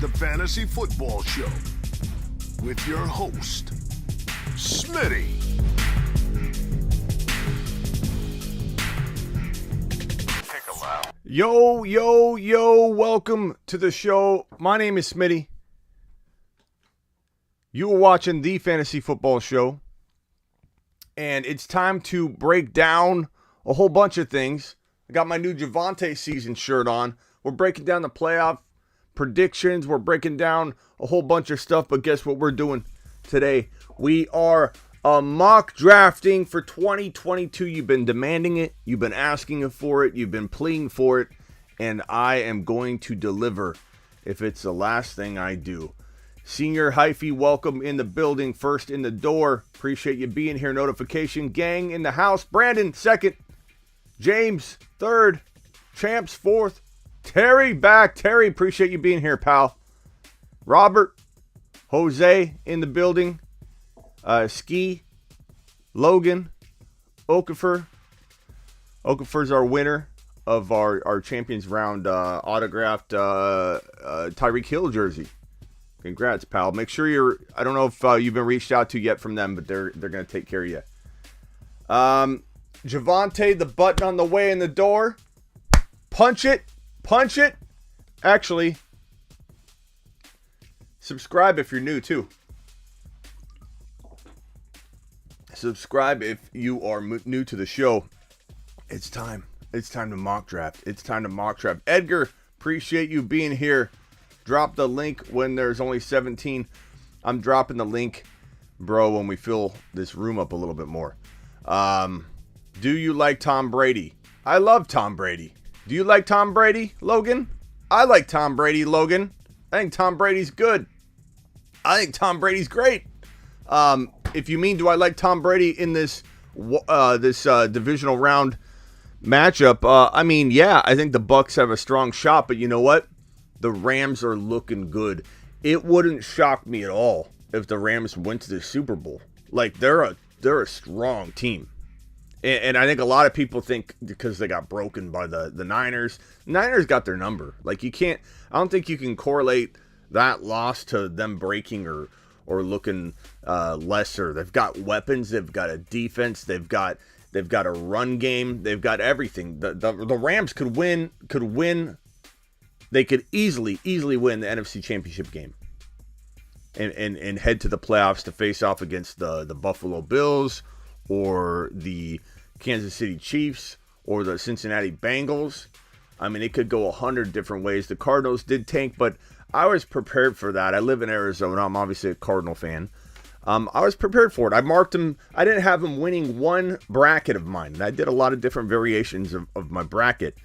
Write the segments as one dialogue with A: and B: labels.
A: the Fantasy Football Show with your host, Smitty. Take a lap.
B: Yo, welcome to the show. My name is Smitty. You are watching the Fantasy Football Show, and it's time to break down a whole bunch of things. I got my new Javonte season shirt on. We're breaking down the playoff predictions. We're breaking down a whole bunch of stuff, but guess what we're doing today? We are mock drafting for 2022. You've been demanding it. You've been asking for it. You've been pleading for it, and I am going to deliver if it's the last thing I do. Senior Hyphy, welcome in the building. First in the door. Appreciate you being here. Notification gang in the house. Brandon, second. James, third. Champs, fourth. Terry, back. Terry, appreciate you being here, pal. Robert, Jose in the building. Ski, Logan, Okafor. Okafor's our winner of our Champions Round autographed Tyreek Hill jersey. Congrats, pal. Make sure I don't know if you've been reached out to yet from them, but they're going to take care of you. Javonte, the button on the way in the door. Punch it. Actually, subscribe if you're new, too. Subscribe if you are new to the show. It's time. It's time to mock draft. Edgar, appreciate you being here. Drop the link when there's only 17. I'm dropping the link, bro, when we fill this room up a little bit more. Do you like Tom Brady? I love Tom Brady. Do you like Tom Brady, Logan? I like Tom Brady, Logan. I think Tom Brady's good. I think Tom Brady's great. If you mean, do I like Tom Brady in this divisional round matchup? I mean, yeah, I think the Bucs have a strong shot, but you know what? The Rams are looking good. It wouldn't shock me at all if the Rams went to the Super Bowl. Like, they're a strong team. And I think a lot of people think because they got broken by the Niners. Niners got their number. Like, I don't think you can correlate that loss to them breaking or looking lesser. They've got weapons. They've got a defense. They've got a run game. They've got everything. The Rams could win. They could easily win the NFC Championship game and head to the playoffs to face off against the Buffalo Bills or the Kansas City Chiefs or the Cincinnati Bengals. I mean, it could go 100 different ways. The Cardinals did tank, but I was prepared for that. I live in Arizona. I'm obviously a Cardinal fan. I was prepared for it. I marked them. I didn't have them winning one bracket of mine. I did a lot of different variations of my bracket.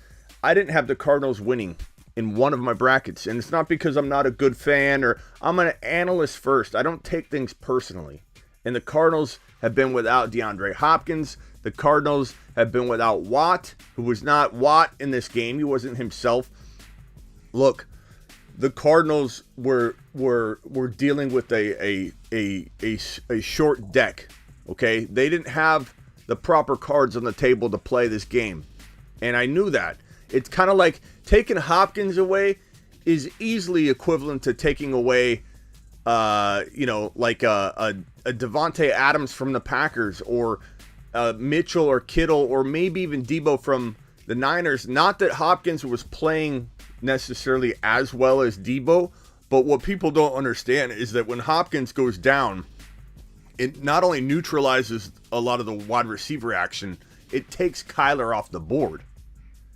B: I didn't have the Cardinals winning in one of my brackets, and it's not because I'm not a good fan or I'm an analyst first. I don't take things personally. And the Cardinals have been without DeAndre Hopkins. The Cardinals have been without Watt, who was not Watt in this game. He wasn't himself. Look, the Cardinals were dealing with a short deck. Okay, they didn't have the proper cards on the table to play this game, and I knew that. It's kind of like taking Hopkins away is easily equivalent to taking away, like a Devontae Adams from the Packers or Mitchell or Kittle or maybe even Debo from the Niners. Not that Hopkins was playing necessarily as well as Debo, but what people don't understand is that when Hopkins goes down, it not only neutralizes a lot of the wide receiver action, it takes Kyler off the board.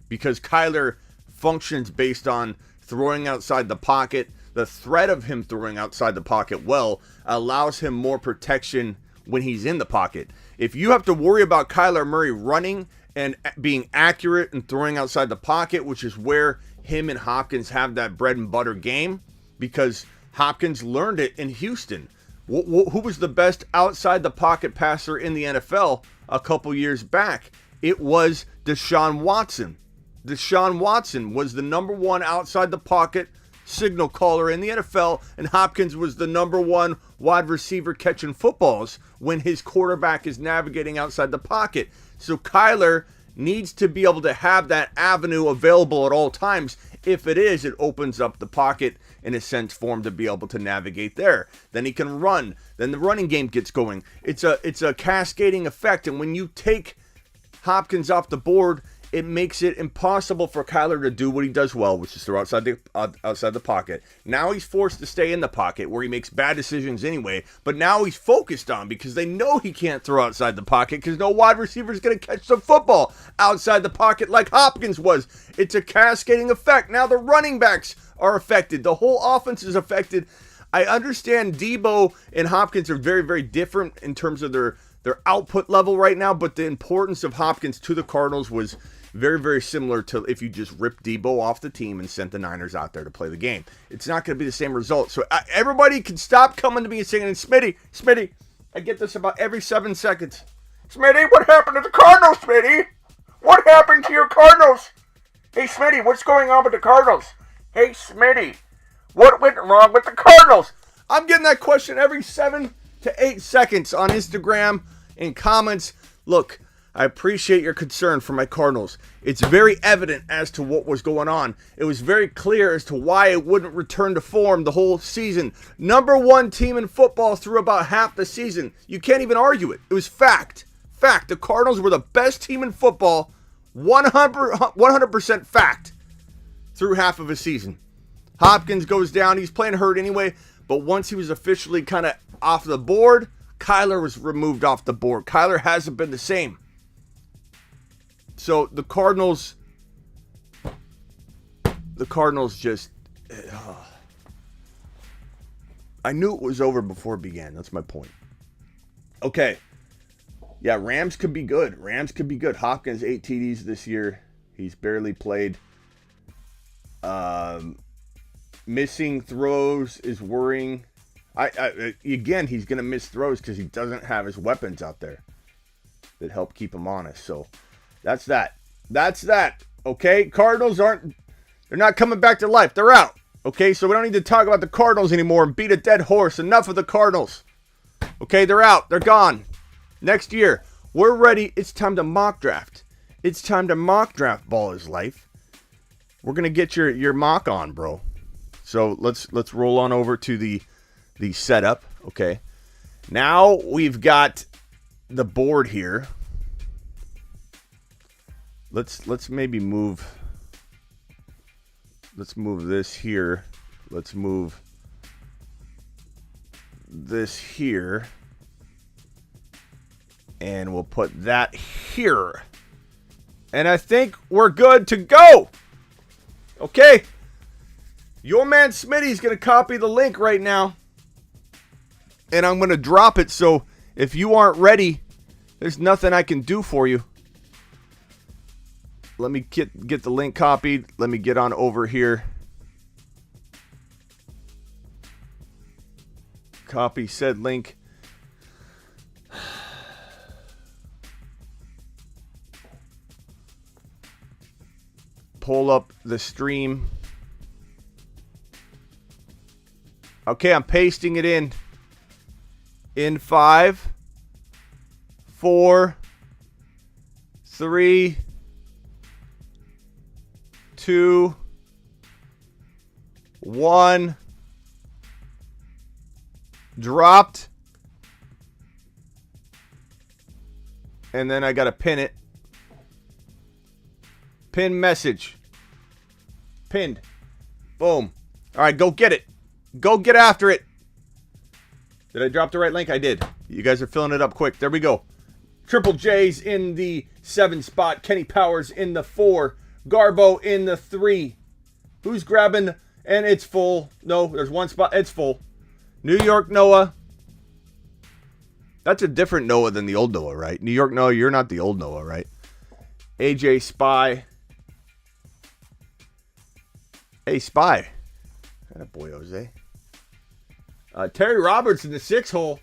B: Because Kyler functions based on throwing outside the pocket. The threat of him throwing outside the pocket well allows him more protection when he's in the pocket. If you have to worry about Kyler Murray running and being accurate and throwing outside the pocket, which is where him and Hopkins have that bread and butter game, because Hopkins learned it in Houston. Who was the best outside the pocket passer in the NFL a couple years back? It was Deshaun Watson. Deshaun Watson was the number one outside the pocket signal caller in the NFL, and Hopkins was the number one wide receiver catching footballs when his quarterback is navigating outside the pocket. So Kyler needs to be able to have that avenue available at all times. If it is, it opens up the pocket in a sense for him to be able to navigate there. Then he can run. Then the running game gets going. It's a cascading effect. And when you take Hopkins off the board, it makes it impossible for Kyler to do what he does well, which is throw outside the pocket. Now he's forced to stay in the pocket where he makes bad decisions anyway, but now he's focused on because they know he can't throw outside the pocket because no wide receiver is going to catch the football outside the pocket like Hopkins was. It's a cascading effect. Now the running backs are affected. The whole offense is affected. I understand Debo and Hopkins are very, very different in terms of their output level right now, but the importance of Hopkins to the Cardinals was very, very similar to if you just ripped Debo off the team and sent the Niners out there to play the game. It's not going to be the same result. So everybody can stop coming to me and saying, Smitty, I get this about every 7 seconds. Smitty, what happened to the Cardinals, Smitty? What happened to your Cardinals? Hey, Smitty, what's going on with the Cardinals? Hey, Smitty, what went wrong with the Cardinals? I'm getting that question every 7 to 8 seconds on Instagram and comments. Look, I appreciate your concern for my Cardinals. It's very evident as to what was going on. It was very clear as to why it wouldn't return to form the whole season. Number 1 team in football through about half the season. You can't even argue it. It was fact. Fact. The Cardinals were the best team in football. 100% fact. Through half of a season. Hopkins goes down. He's playing hurt anyway. But once he was officially kind of off the board, Kyler was removed off the board. Kyler hasn't been the same. So the Cardinals just, I knew it was over before it began. That's my point. Okay. Yeah, Rams could be good. Hopkins, 8 TDs this year. He's barely played. Missing throws is worrying. Again, he's going to miss throws because he doesn't have his weapons out there that help keep him honest. So that's that. Okay, Cardinals they're not coming back to life. They're out. Okay, so we don't need to talk about the Cardinals anymore and beat a dead horse. Enough of the Cardinals. Okay, they're out. They're gone. Next year, we're ready. It's time to mock draft. It's time to mock draft. Ball is life. We're gonna get your mock on, bro. So let's roll on over to the setup. Okay, now we've got the board here. Let's maybe move. Let's move this here. Let's move this here. And we'll put that here. And I think we're good to go. Okay. Your man Smitty's going to copy the link right now. And I'm going to drop it. So if you aren't ready, there's nothing I can do for you. Let me get the link copied. Let me get on over here. Copy said link. Pull up the stream. Okay, I'm pasting it in. In 5, 4, 3, 2, 1. Dropped. And then I got to pin it. Pin message. Pinned. Boom. All right, go get it. Go get after it. Did I drop the right link? I did. You guys are filling it up quick. There we go. Triple J's in the 7 spot. Kenny Powers in the 4. Garbo in the 3. Who's grabbing? And it's full. No, there's one spot. It's full. New York Noah. That's a different Noah than the old Noah, right? New York Noah, you're not the old Noah, right? AJ Spy. Hey, Spy. That boy, Jose. Terry Roberts in the 6 hole.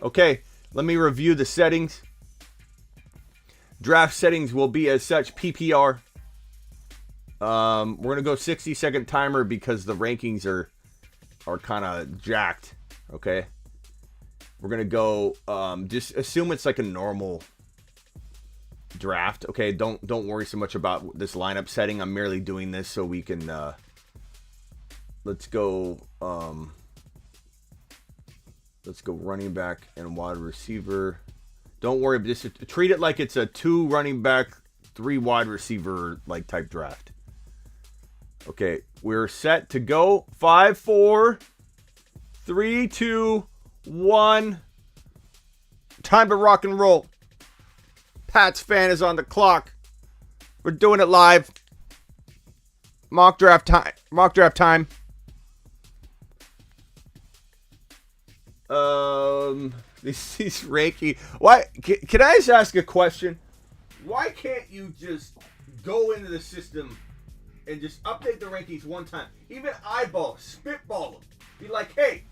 B: Okay, let me review the settings. Draft settings will be as such PPR. We're going to go 60-second timer because the rankings are kind of jacked. Okay. We're going to go, just assume it's like a normal draft. Okay, don't worry so much about this lineup setting. I'm merely doing this so we can. Let's go. Let's go running back and wide receiver. Don't worry, just treat it like it's a 2 running back, 3 wide receiver like type draft. Okay, we're set to go. 5, 4, 3, 2, 1. Time to rock and roll. Pats fan is on the clock. We're doing it live. Mock draft time. Mock draft time. These Reiki. Why? Can I just ask a question? Why can't you just go into the system and just update the rankings one time? Even eyeball, spitball them. Be like, hey,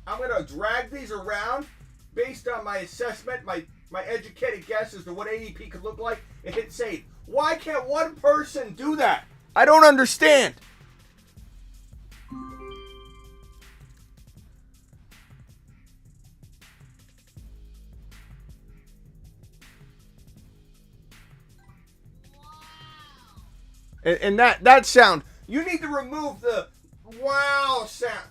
B: I'm gonna drag these around based on my assessment, my educated guess as to what ADP could look like, and hit save. Why can't one person do that? I don't understand. And that sound, you need to remove the wow sound.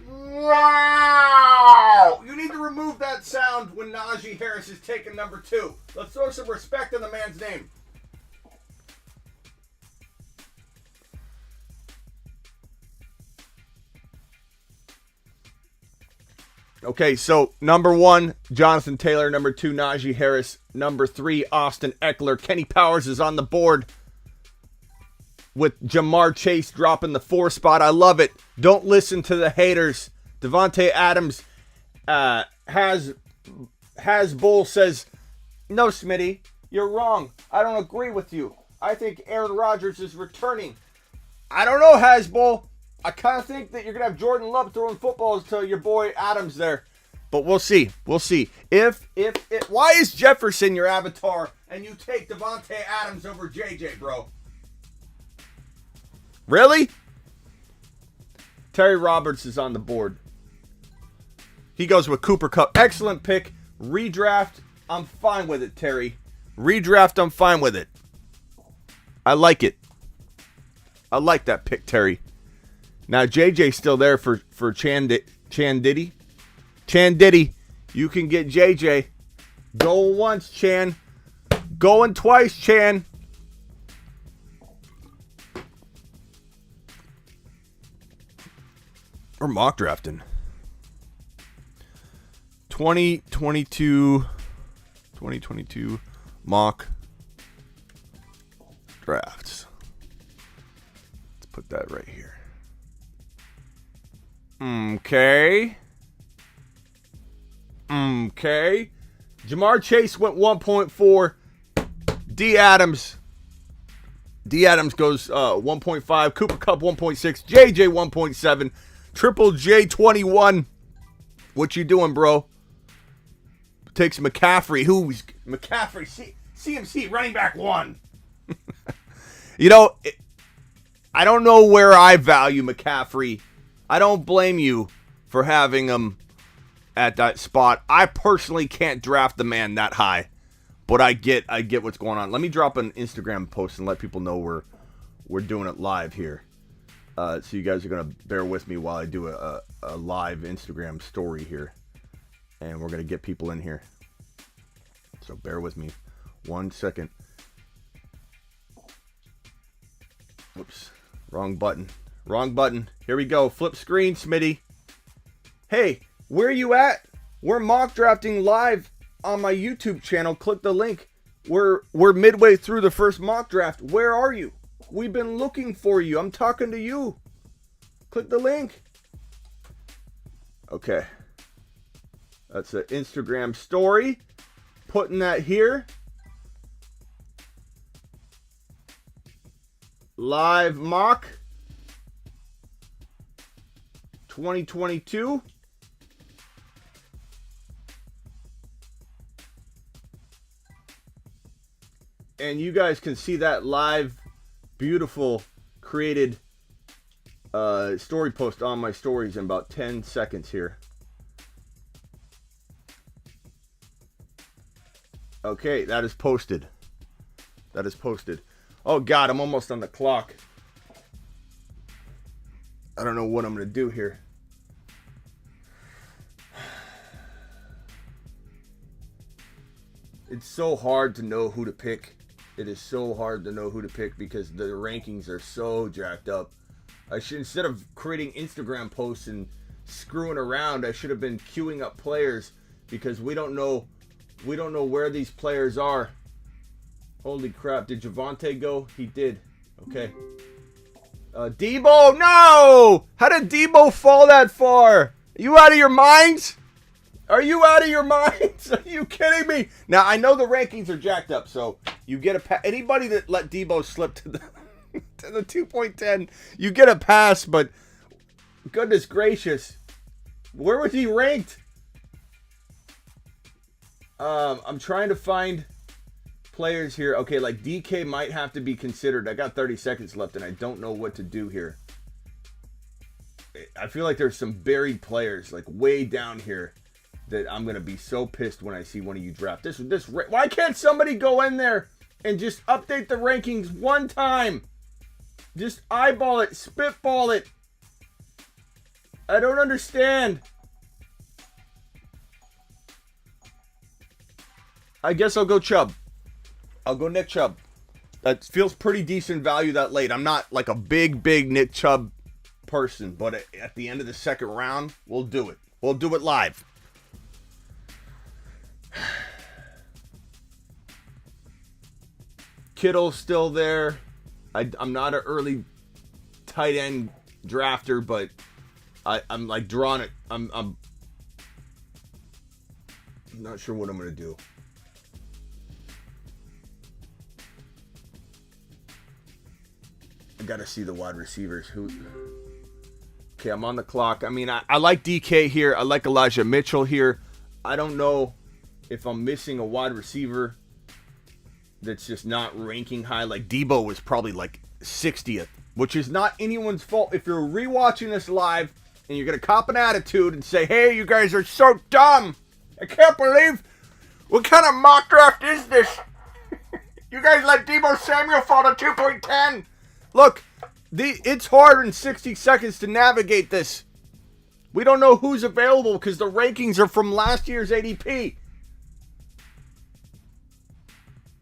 B: Wow! You need to remove that sound when Najee Harris is taking number 2. Let's throw some respect on the man's name. Okay, so number 1, Jonathan Taylor. Number 2, Najee Harris. Number 3, Austin Eckler. Kenny Powers is on the board with Jamar Chase dropping the 4 spot. I love it. Don't listen to the haters. Devontae Adams has Bull says, no, Smitty, you're wrong. I don't agree with you. I think Aaron Rodgers is returning. I don't know, Hasbull. I kind of think that you're going to have Jordan Love throwing footballs to your boy Adams there. But we'll see. We'll see. Why is Jefferson your avatar and you take Devontae Adams over JJ, bro? Really? Terry Roberts is on the board. He goes with Cooper Kupp. Excellent pick. Redraft, I'm fine with it, Terry. Redraft, I'm fine with it. I like it. I like that pick, Terry. Now, JJ's still there for Chandiddy. Chandiddy, you can get JJ. Going once, Chan. Going twice, Chan. We're mock drafting. 2022 mock drafts. Let's put that right here. Okay. Jamar Chase went 1.4. D. Adams goes 1.5. Cooper Kupp 1.6. JJ 1.7. Triple J 21. What you doing, bro? Takes McCaffrey. Who's McCaffrey? CMC running back 1. I don't know where I value McCaffrey. I don't blame you for having him at that spot. I personally can't draft the man that high, but I get what's going on. Let me drop an Instagram post and let people know we're doing it live here. So you guys are gonna bear with me while I do a live Instagram story here, and we're gonna get people in here. So bear with me 1 second. Whoops, wrong button. Here we go. Flip screen, Smitty. Hey, where you at? We're mock drafting live on my YouTube channel. Click the link. We're midway through the first mock draft. Where are you? We've been looking for you. I'm talking to you. Click the link. Okay. That's an Instagram story. Putting that here. Live mock 2022. And you guys can see that live, beautiful, created story post on my stories in about 10 seconds here. Okay, that is posted. That is posted. Oh, God, I'm almost on the clock. I don't know what I'm going to do here. It's so hard to know who to pick. It is so hard to know who to pick because the rankings are so jacked up. I should, instead of creating Instagram posts and screwing around, I should have been queuing up players because we don't know where these players are. Holy crap, did Javonte go? He did. Okay. Debo, no! How did Debo fall that far? Are you out of your minds? Are you out of your minds? Are you kidding me? Now, I know the rankings are jacked up, so you get a anybody that let Debo slip to the to the 2.10, you get a pass, but goodness gracious. Where was he ranked? I'm trying to find players here. Okay, like DK might have to be considered. I got 30 seconds left, and I don't know what to do here. I feel like there's some buried players, like way down here, that I'm gonna be so pissed when I see one of you draft. This. Why can't somebody go in there and just update the rankings one time? Just eyeball it, spitball it. I don't understand. I guess I'll go Chubb. I'll go Nick Chubb. That feels pretty decent value that late. I'm not like a big Nick Chubb person, but at the end of the second round, we'll do it. We'll do it live. Kittle's still there. I'm not an early tight end drafter, but I'm like drawing it. I'm not sure what I'm gonna do. I gotta see the wide receivers. Okay, I'm on the clock. I mean, I like DK here. I like Elijah Mitchell here. I don't know if I'm missing a wide receiver that's just not ranking high. Like Debo was probably like 60th, which is not anyone's fault. If you're rewatching this live and you're gonna cop an attitude and say, "Hey, you guys are so dumb. I can't believe what kind of mock draft is this? You guys let Debo Samuel fall to 2.10." Look, it's hard in 60 seconds to navigate this. We don't know who's available because the rankings are from last year's ADP.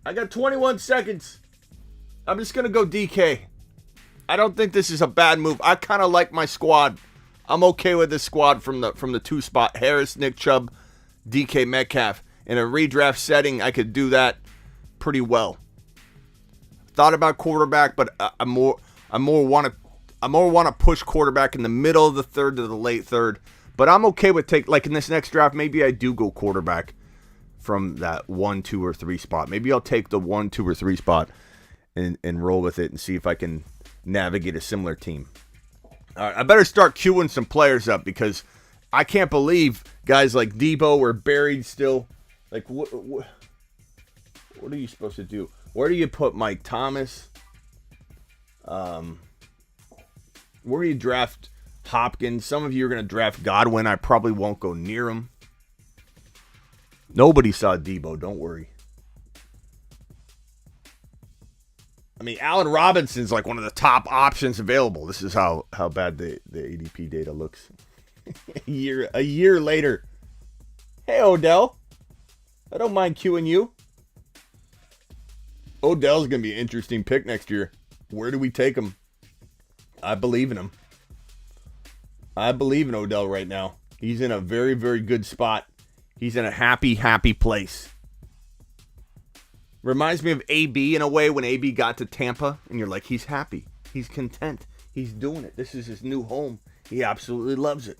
B: I got 21 seconds. I'm just going to go DK. I don't think this is a bad move. I kind of like my squad. I'm okay with this squad from the 2 spot. Harris, Nick Chubb, DK Metcalf. In a redraft setting, I could do that pretty well. Thought about quarterback, but I more want to push quarterback in the middle of the third to the late third. But I'm okay with like in this next draft, maybe I do go quarterback from that 1, 2, or 3 spot. Maybe I'll take the 1, 2, or 3 spot and roll with it and see if I can navigate a similar team. All right, I better start queuing some players up because I can't believe guys like Debo are buried still. Like what are you supposed to do? Where do you put Mike Thomas? Where do you draft Hopkins? Some of you are going to draft Godwin. I probably won't go near him. Nobody saw Debo. Don't worry. I mean, Allen Robinson's like one of the top options available. This is how bad the ADP data looks. a year later. Hey, Odell. I don't mind queuing you. Odell's going to be an interesting pick next year. Where do we take him? I believe in him. I believe in Odell right now. He's in a very, very good spot. He's in a happy place. Reminds me of AB in a way when AB got to Tampa. And you're like, he's happy. He's content. He's doing it. This is his new home. He absolutely loves it.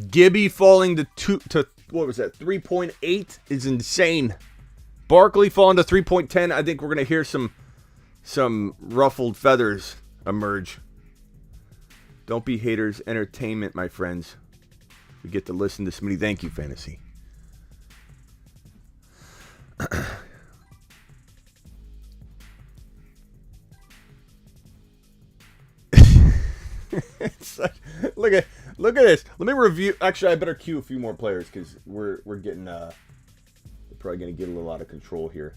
B: Gibby falling to what was that, 3.8 is insane. Barkley falling to 3.10. I think we're going to hear some ruffled feathers emerge. Don't be haters. Entertainment, my friends. We get to listen to somebody. Thank you, Fantasy. It's like, look Look at this. Let me review. Actually, I better cue a few more players because we're getting we're probably gonna get a little out of control here.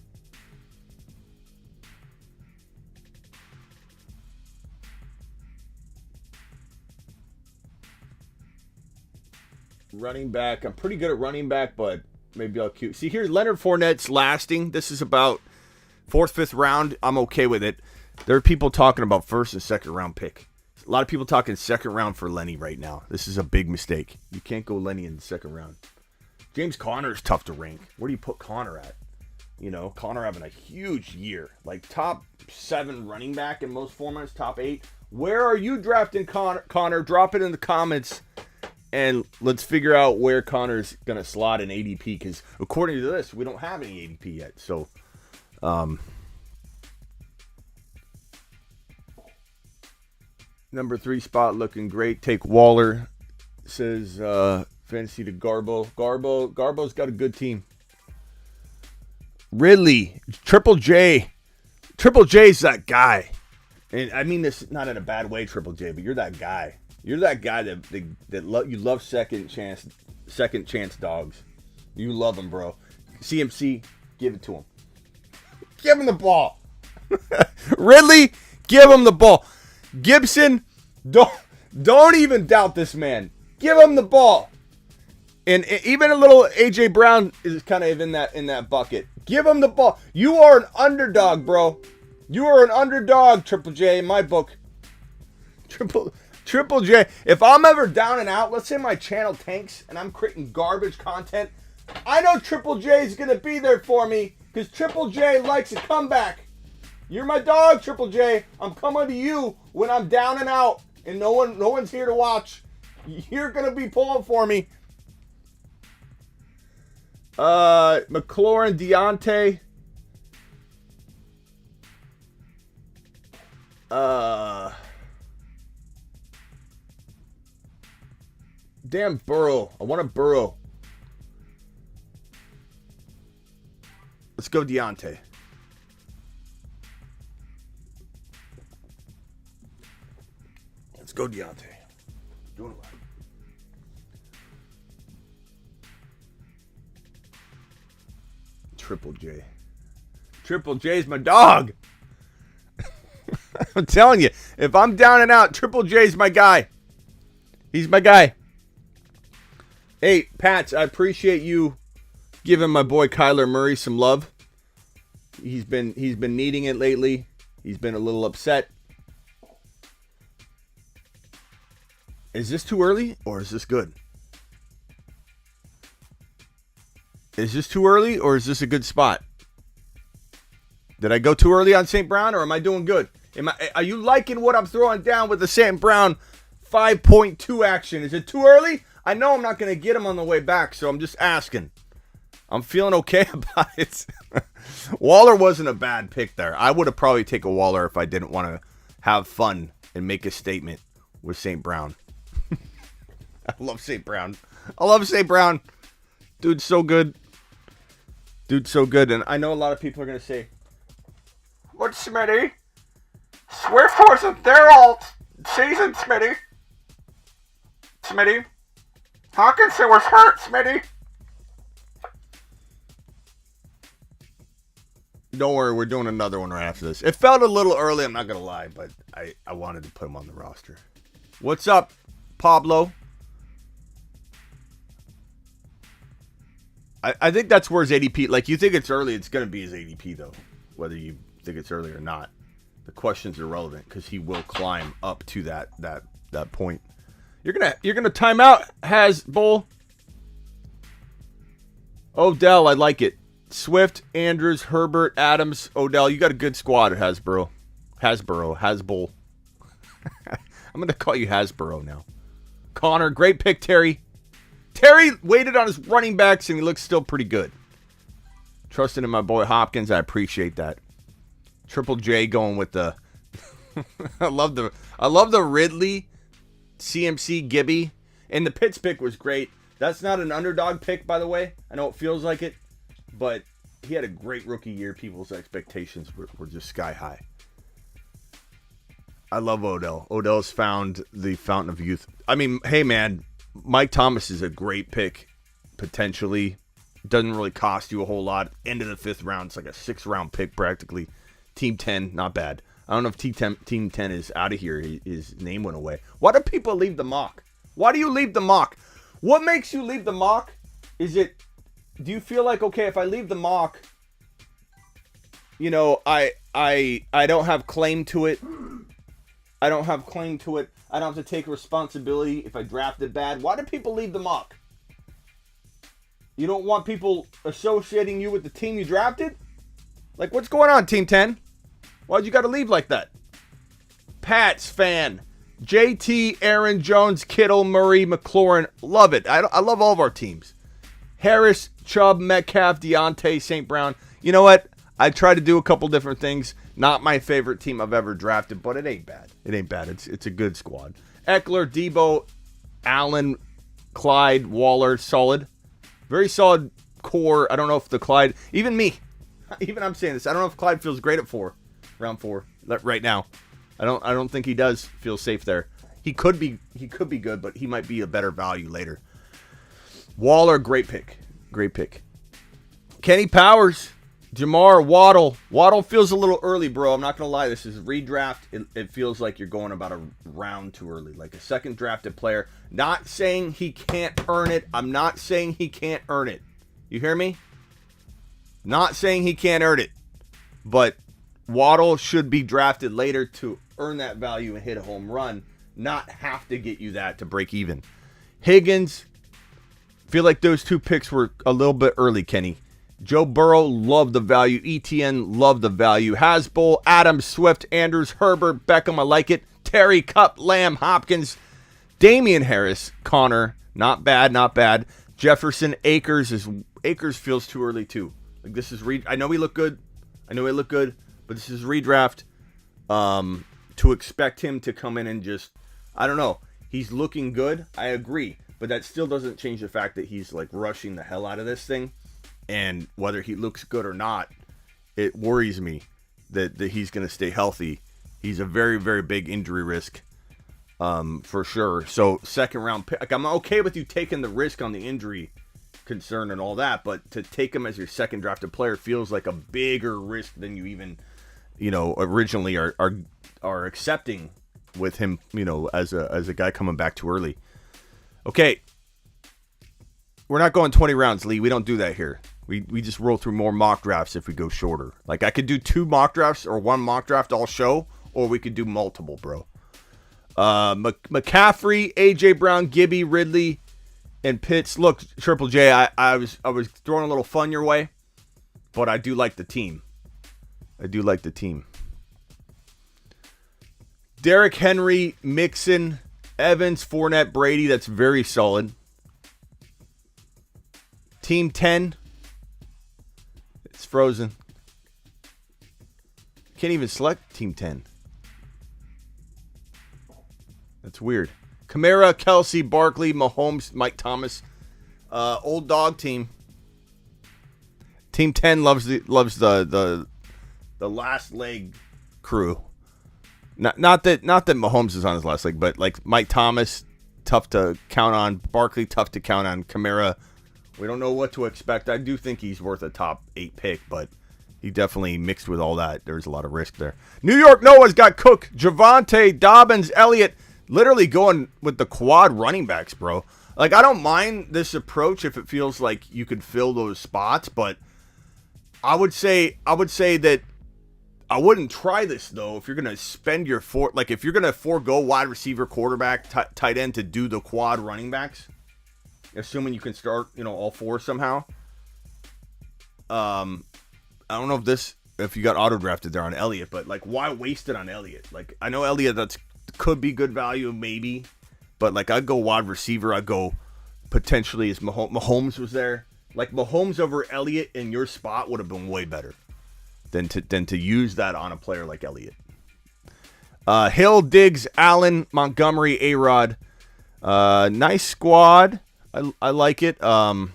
B: Running back. I'm pretty good at running back, but maybe I'll cue. See, here's Leonard Fournette's lasting. This is about 4th, 5th round. I'm okay with it. There are people talking about 1st and 2nd round pick. A lot of people talking 2nd round for Lenny right now. This is a big mistake. You can't go Lenny in the 2nd round. James Conner is tough to rank. Where do you put Conner at? You know, Conner having a huge year. Like top 7 running back in most formats, top 8. Where are you drafting Conner? Drop it in the comments. And let's figure out where Connor's going to slot in ADP. Because according to this, we don't have any ADP yet. So, number 3 spot looking great. Take Waller. Says fantasy to Garbo. Garbo's got a good team. Ridley. Triple J. Triple J's that guy. And I mean this not in a bad way, Triple J, but you're that guy. You're that guy that you love second chance dogs. You love them, bro. CMC, give it to him. Give him the ball. Ridley, give him the ball. Gibson, don't even doubt this man. Give him the ball. And even a little AJ Brown is kind of in that bucket. Give him the ball. You are an underdog, bro. You are an underdog, Triple J, in my book. Triple J, if I'm ever down and out, let's say my channel tanks and I'm creating garbage content, I know Triple J is going to be there for me because Triple J likes a comeback. You're my dog, Triple J. I'm coming to you when I'm down and out and no one's here to watch. You're going to be pulling for me. McLaurin, Deontay. Damn Burrow. I want a Burrow. Let's go Deontay. Let's go Deontay. Doing well. Triple J. Triple J's my dog. I'm telling you, if I'm down and out, Triple J's my guy. He's my guy. Hey, Pats, I appreciate you giving my boy Kyler Murray some love. He's been needing it lately. He's been a little upset. Is this too early or is this good? Is this too early or is this a good spot? Did I go too early on St. Brown or am I doing good? Are you liking what I'm throwing down with the St. Brown 5.2 action? Is it too early? I know I'm not going to get him on the way back, so I'm just asking. I'm feeling okay about it. Waller wasn't a bad pick there. I would have probably taken a Waller if I didn't want to have fun and make a statement with St. Brown. I love St. Brown. I love St. Brown. Dude's so good. Dude's so good. And I know a lot of people are going to say, what's Smitty? Swift wasn't there all season, Smitty. Smitty. Hawkinson was hurt, Smitty. Don't worry, we're doing another one right after this. It felt a little early, I'm not going to lie, but I wanted to put him on the roster. What's up, Pablo? I think that's where his ADP, like you think it's early, it's going to be his ADP though. Whether you think it's early or not. The question's irrelevant because he will climb up to that point. You're gonna time out, Hasbull. Odell, I like it. Swift, Andrews, Herbert, Adams, Odell. You got a good squad at Hasbull. I'm gonna call you Hasbro now. Connor, great pick, Terry. Terry waited on his running backs and he looks still pretty good. Trusting in my boy Hopkins, I appreciate that. Triple J going with the I love the Ridley CMC Gibby. And the Pitts pick was great. That's not an underdog pick, by the way. I know it feels like it, but he had a great rookie year. People's expectations were just sky high. I love Odell. Odell's found the fountain of youth. I mean, hey, man, Mike Thomas is a great pick, potentially. Doesn't really cost you a whole lot. End of the 5th round. It's like a 6th-round pick, practically. Team 10, not bad. I don't know if Team 10 is out of here. His name went away. Why do people leave the mock? Why do you leave the mock? What makes you leave the mock? Do you feel like, okay, if I leave the mock, you know, I don't have claim to it. I don't have claim to it. I don't have to take responsibility if I drafted bad. Why do people leave the mock? You don't want people associating you with the team you drafted? Like, what's going on, Team 10? Why'd you got to leave like that? Pats fan. JT, Aaron Jones, Kittle, Murray, McLaurin. Love it. I love all of our teams. Harris, Chubb, Metcalf, Deontay, St. Brown. You know what? I tried to do a couple different things. Not my favorite team I've ever drafted, but it ain't bad. It ain't bad. It's a good squad. Eckler, Debo, Allen, Clyde, Waller, solid. Very solid core. I don't know if the Clyde, even I'm saying this. I don't know if Clyde feels great at round 4 right now. I don't think he does feel safe there. He could be good, but he might be a better value later. Waller, great pick. Kenny Powers, Jamar, Waddle. Waddle feels a little early, bro. I'm not going to lie. This is redraft. It feels like you're going about a round too early. Like a second drafted player. Not saying he can't earn it. I'm not saying he can't earn it. You hear me? Not saying he can't earn it. But Waddle should be drafted later to earn that value and hit a home run. Not have to get you that to break even. Higgins. Feel like those 2 picks were a little bit early, Kenny. Joe Burrow, love the value. ETN, love the value. Hasbull, Adams, Swift, Andrews, Herbert, Beckham, I like it. Terry, Kupp, Lamb, Hopkins, Damian Harris, Connor, not bad. Jefferson, Akers feels too early too. Like this is I know we look good, but this is redraft. To expect him to come in and just, I don't know. He's looking good, I agree, but that still doesn't change the fact that he's like rushing the hell out of this thing. And whether he looks good or not, it worries me that he's going to stay healthy. He's a very, very big injury risk, for sure. So second round pick, like I'm okay with you taking the risk on the injury concern and all that, but to take him as your second drafted player feels like a bigger risk than you even, originally are accepting with him, as a guy coming back too early. Okay. We're not going 20 rounds, Lee. We don't do that here. We just roll through more mock drafts if we go shorter. Like I could do 2 mock drafts or 1 mock draft all show, or we could do multiple, bro. McCaffrey, AJ Brown, Gibby, Ridley, and Pitts. Look, Triple J, I was throwing a little fun your way, but I do like the team. Derrick Henry, Mixon, Evans, Fournette, Brady. That's very solid. Team 10. It's frozen. Can't even select Team 10. That's weird. Kamara, Kelsey, Barkley, Mahomes, Mike Thomas. Old dog team. Team 10 loves the last leg crew. Not that Mahomes is on his last leg, but like Mike Thomas, tough to count on. Barkley, tough to count on. Kamara, we don't know what to expect. I do think he's worth a top 8 pick, but he definitely mixed with all that. There's a lot of risk there. New York Noah's got Cook, Javonte, Dobbins, Elliott, literally going with the quad running backs, bro. Like, I don't mind this approach if it feels like you could fill those spots, but I would say that I wouldn't try this, though, if you're going to spend your if you're going to forego wide receiver, quarterback, tight end to do the quad running backs, assuming you can start, all 4 somehow. I don't know if you got auto drafted there on Elliott, but like, why waste it on Elliott? Like, I know Elliott could be good value, maybe, but like, I'd go wide receiver. I'd go potentially as Mahomes was there. Like, Mahomes over Elliott in your spot would have been way better than to use that on a player like Elliott. Hill, Diggs, Allen, Montgomery, A-Rod. Nice squad. I like it. Yeah,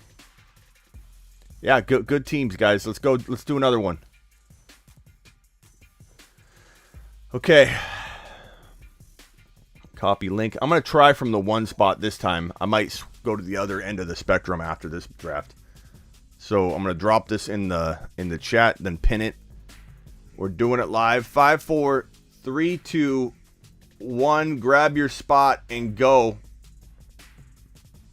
B: good teams, guys. Let's go. Let's do another one. Okay. Copy link. I'm going to try from the one spot this time. I might go to the other end of the spectrum after this draft. So I'm going to drop this in the chat, then pin it. We're doing it live. 5, 4, 3, 2, 1. Grab your spot and go.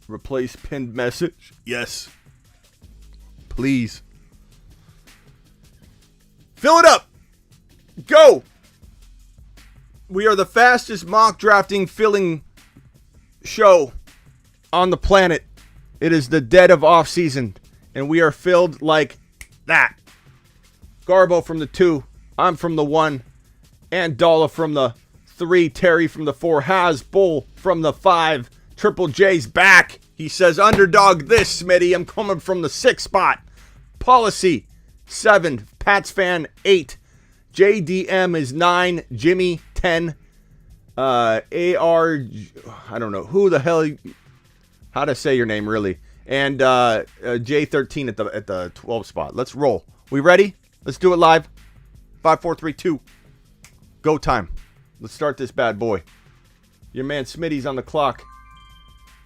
B: Replace pinned message. Yes. Please. Fill it up. Go. We are the fastest mock drafting filling show on the planet. It is the dead of off season, and we are filled like that. Garbo from the 2, I'm from the 1, and Dalla from the 3, Terry from the 4, Has Bull from the 5, Triple J's back. He says, underdog this, Smitty. I'm coming from the 6 spot. Policy 7, Pats fan 8, JDM is 9, Jimmy 10, AR, I don't know who the hell, how to say your name really, and J13 at the 12 spot. Let's roll. We ready? Let's do it live. 5, 4, 3, 2. Go time. Let's start this bad boy. Your man Smitty's on the clock.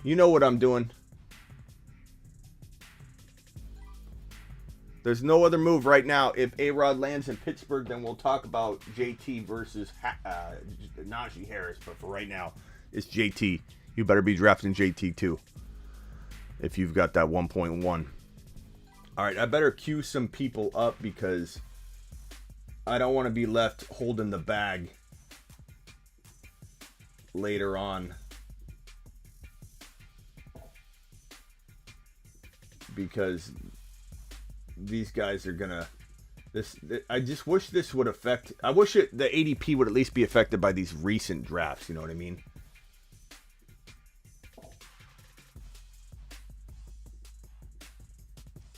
B: You know what I'm doing. There's no other move right now. If A-Rod lands in Pittsburgh, then we'll talk about JT versus Najee Harris. But for right now, it's JT. You better be drafting JT too, if you've got that 1.1. All right, I better queue some people up because I don't want to be left holding the bag later on. Because these guys are gonna I just wish this would affect, I wish the ADP would at least be affected by these recent drafts, you know what I mean?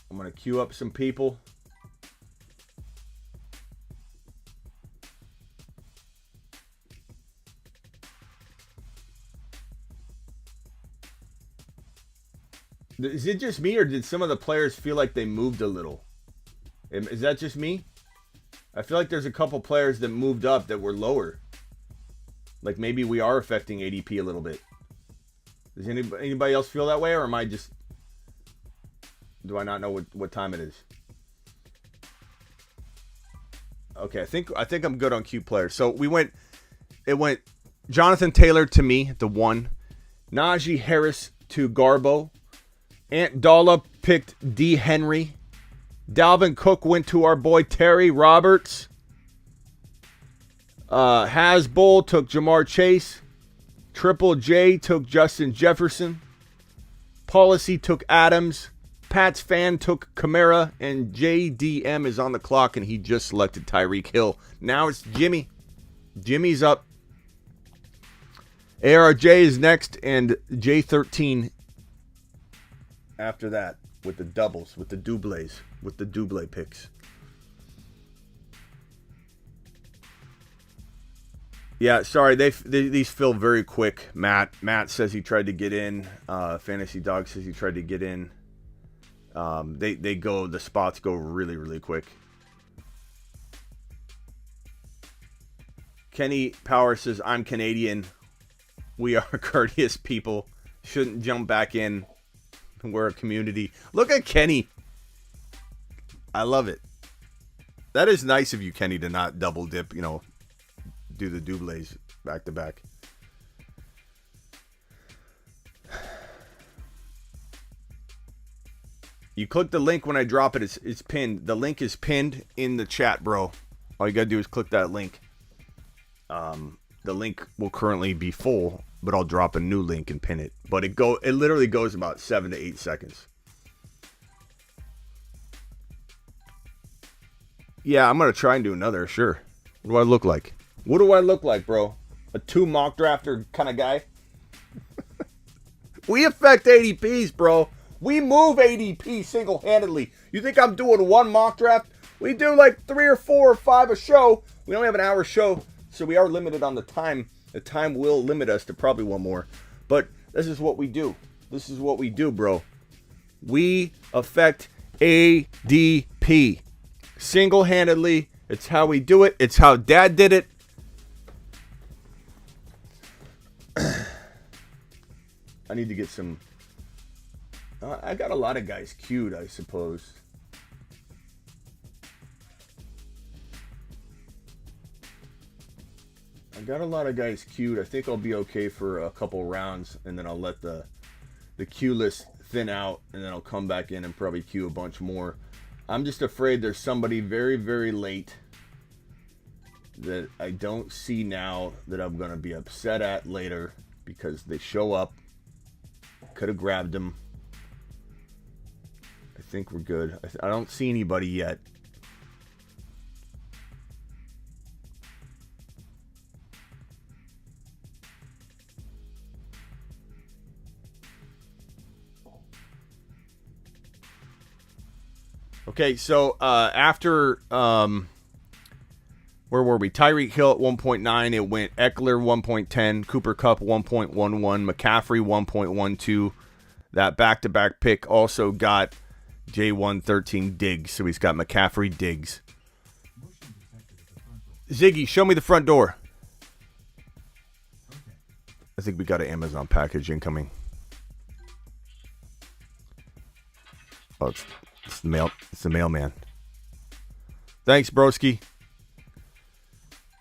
B: I'm gonna queue up some people. Is it just me, or did some of the players feel like they moved a little? Is that just me? I feel like there's a couple players that moved up that were lower. Like maybe we are affecting ADP a little bit. Does anybody else feel that way, or am I just... Do I not know what time it is? Okay, I think I'm good on Q players. So it went Jonathan Taylor to me at the 1, Najee Harris to Garbo, Ant Dalla picked D. Henry, Dalvin Cook went to our boy Terry Roberts, Hasbull took Jamar Chase, Triple J took Justin Jefferson, Policy took Adams, Pat's fan took Kamara, and JDM is on the clock, and he just selected Tyreek Hill. Now it's Jimmy. Jimmy's up. ARJ is next, and J13 after that with the doubles, with the double picks. Yeah, sorry, these fill very quick. Matt says he tried to get in. Fantasy Dog says he tried to get in. The spots go really, really quick. Kenny Power says, I'm Canadian. We are courteous people. Shouldn't jump back in. We're a community. Look at Kenny. I love it. That is nice of you, Kenny, to not double dip, do the doubles back to back. You click the link when I drop it. It's pinned. The link is pinned in the chat, bro. All you gotta do is click that link. The link will currently be full, but I'll drop a new link and pin it. But it literally goes about 7 to 8 seconds. Yeah, I'm gonna try and do another. Sure. What do I look like? What do I look like, bro? A 2 mock drafter kind of guy? We affect ADPs, bro. We move ADP single-handedly. You think I'm doing 1 mock draft? We do like 3 or 4 or 5 a show. We only have an hour show, so we are limited on the time. The time will limit us to probably 1 more. But this is what we do. This is what we do, bro. We affect ADP single-handedly. It's how we do it. It's how Dad did it. I need to get some. I got a lot of guys queued, I suppose. I got a lot of guys queued. I think I'll be okay for a couple rounds, and then I'll let the queue list thin out, and then I'll come back in and probably queue a bunch more. I'm just afraid there's somebody very, very late that I don't see now that I'm going to be upset at later because they show up. Could have grabbed them. I think we're good. I don't see anybody yet. Okay, so after where were we? Tyreek Hill at 1.9. It went Eckler 1.10, Cooper Kupp 1.11, McCaffrey 1.12. That back-to-back pick also got J113 Diggs, so he's got McCaffrey Diggs. Ziggy, show me the front door. I think we got an Amazon package incoming. Oh, it's the mail. It's the mailman. Thanks, broski.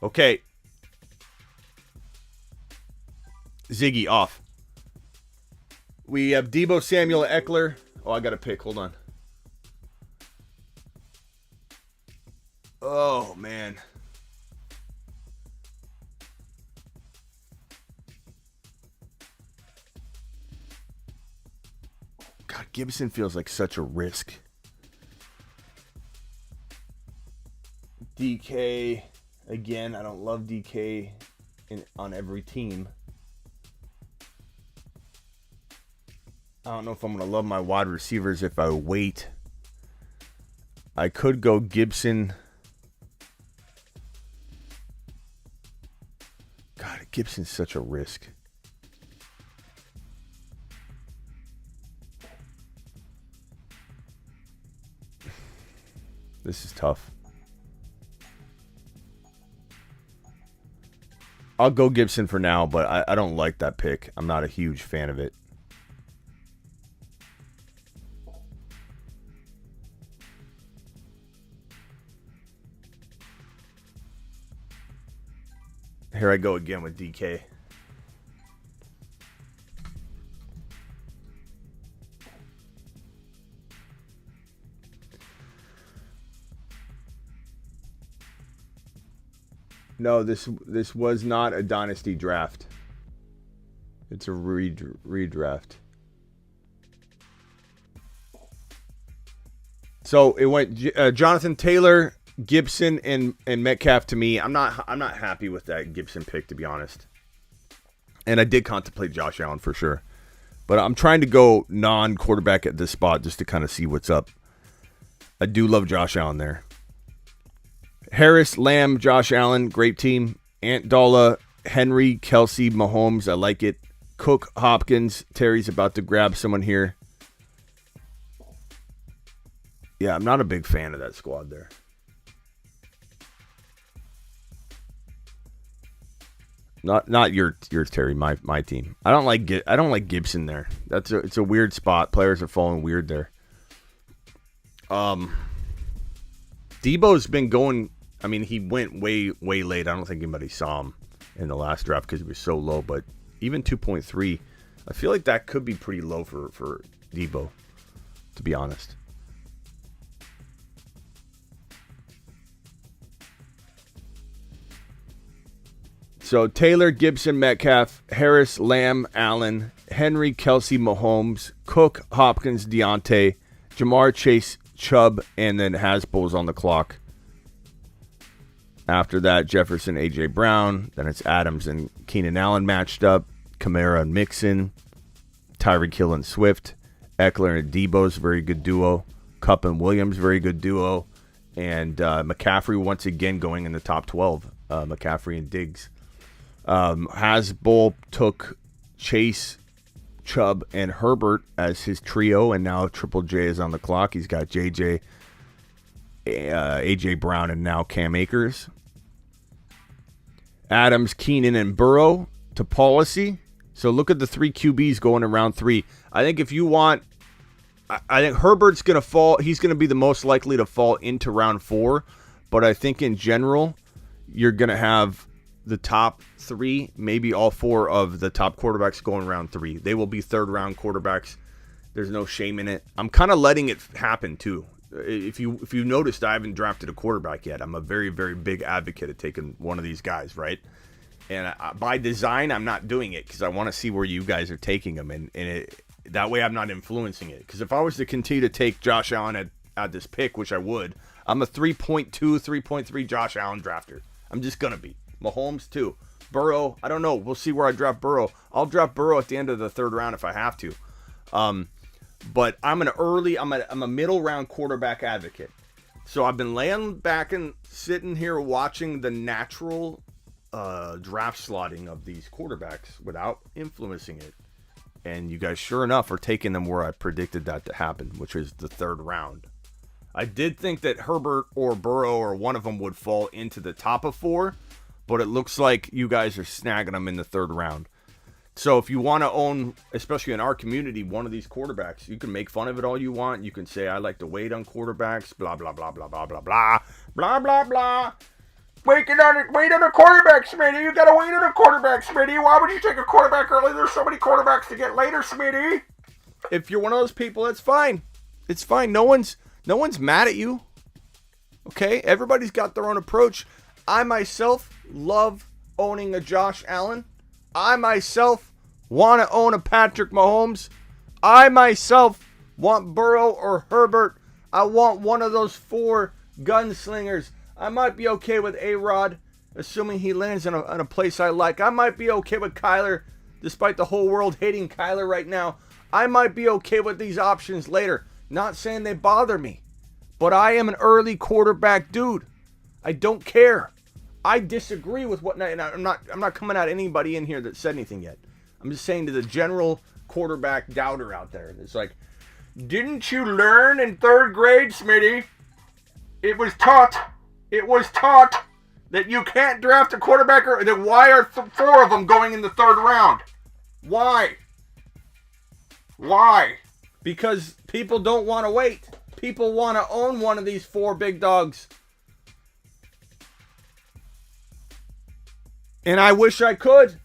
B: Okay. Ziggy off. We have Deebo Samuel Eckler. Oh, I got a pick. Hold on. Oh, man. God, Gibson feels like such a risk. DK, again, I don't love DK on every team. I don't know if I'm going to love my wide receivers if I wait. I could go Gibson. God, Gibson's such a risk. This is tough. I'll go Gibson for now, but I don't like that pick. I'm not a huge fan of it. Here I go again with DK. No, this was not a dynasty draft. It's a redraft. So it went Jonathan Taylor, Gibson, and Metcalf to me. I'm not happy with that Gibson pick, to be honest. And I did contemplate Josh Allen for sure. But I'm trying to go non-quarterback at this spot just to kind of see what's up. I do love Josh Allen there. Harris, Lamb, Josh Allen, great team. Ant Dalla, Henry, Kelsey, Mahomes, I like it. Cook, Hopkins, Terry's about to grab someone here. Yeah, I'm not a big fan of that squad there. Not yours, Terry. My team. I don't like Gibson there. It's a weird spot. Players are falling weird there. Debo's been going. I mean, he went way late. I don't think anybody saw him in the last draft because he was so low. But even 2.3, I feel like that could be pretty low for Debo, to be honest. So Taylor, Gibson, Metcalf, Harris, Lamb, Allen, Henry, Kelsey, Mahomes, Cook, Hopkins, Deontay, Jamar Chase, Chubb, and then Hasbull's on the clock. After that, Jefferson, A.J. Brown. Then it's Adams and Keenan Allen matched up. Kamara and Mixon. Tyreek Hill and Swift. Eckler and Debo's very good duo. Kupp and Williams, very good duo. And McCaffrey once again going in the top 12. McCaffrey and Diggs. Hasbull took Chase, Chubb, and Herbert as his trio, and now Triple J is on the clock. He's got JJ, A.J. Brown, and now Cam Akers. Adams, Keenan, and Burrow to policy. So look at the 3 QBs going in round 3. I think if you want, I think Herbert's going to fall. He's going to be the most likely to fall into round 4. But I think in general, you're going to have the top 3, maybe all 4 of the top quarterbacks going round 3. They will be third-round quarterbacks. There's no shame in it. I'm kind of letting it happen too. If you noticed, I haven't drafted a quarterback yet. I'm a very, very big advocate of taking one of these guys, right? And by design, I'm not doing it because I want to see where you guys are taking them, and that way I'm not influencing it. Because if I was to continue to take Josh Allen at this pick, which I would, I'm a 3.2, 3.3 Josh Allen drafter. I'm just going to be. Mahomes, too. Burrow, I don't know. We'll see where I draft Burrow. I'll draft Burrow at the end of the 3rd round if I have to. But I'm a middle round quarterback advocate. So I've been laying back and sitting here watching the natural draft slotting of these quarterbacks without influencing it. And you guys, sure enough, are taking them where I predicted that to happen, which is the 3rd round. I did think that Herbert or Burrow or one of them would fall into the top of 4, but it looks like you guys are snagging them in the 3rd round. So if you want to own, especially in our community, one of these quarterbacks, you can make fun of it all you want. You can say, I like to wait on quarterbacks, blah, blah, blah, blah, blah, blah, blah, blah, blah, blah. Wait on a quarterback, Smitty. You got to wait on a quarterback, Smitty. Why would you take a quarterback early? There's so many quarterbacks to get later, Smitty. If you're one of those people, that's fine. It's fine. No one's mad at you. Okay? Everybody's got their own approach. I myself love owning a Josh Allen. I myself want to own a Patrick Mahomes. I myself want Burrow or Herbert. I want one of those 4 gunslingers. I might be okay with A-Rod, assuming he lands in a place I like. I might be okay with Kyler, despite the whole world hating Kyler right now. I might be okay with these options later. Not saying they bother me, but I am an early quarterback dude. I don't care. I disagree with what, and I'm not coming at anybody in here that said anything yet. I'm just saying to the general quarterback doubter out there. It's like, didn't you learn in 3rd grade, Smitty? It was taught that you can't draft a quarterback. Then why are 4 of them going in the 3rd round? Why? Because people don't want to wait. People want to own one of these 4 big dogs. And I wish I could.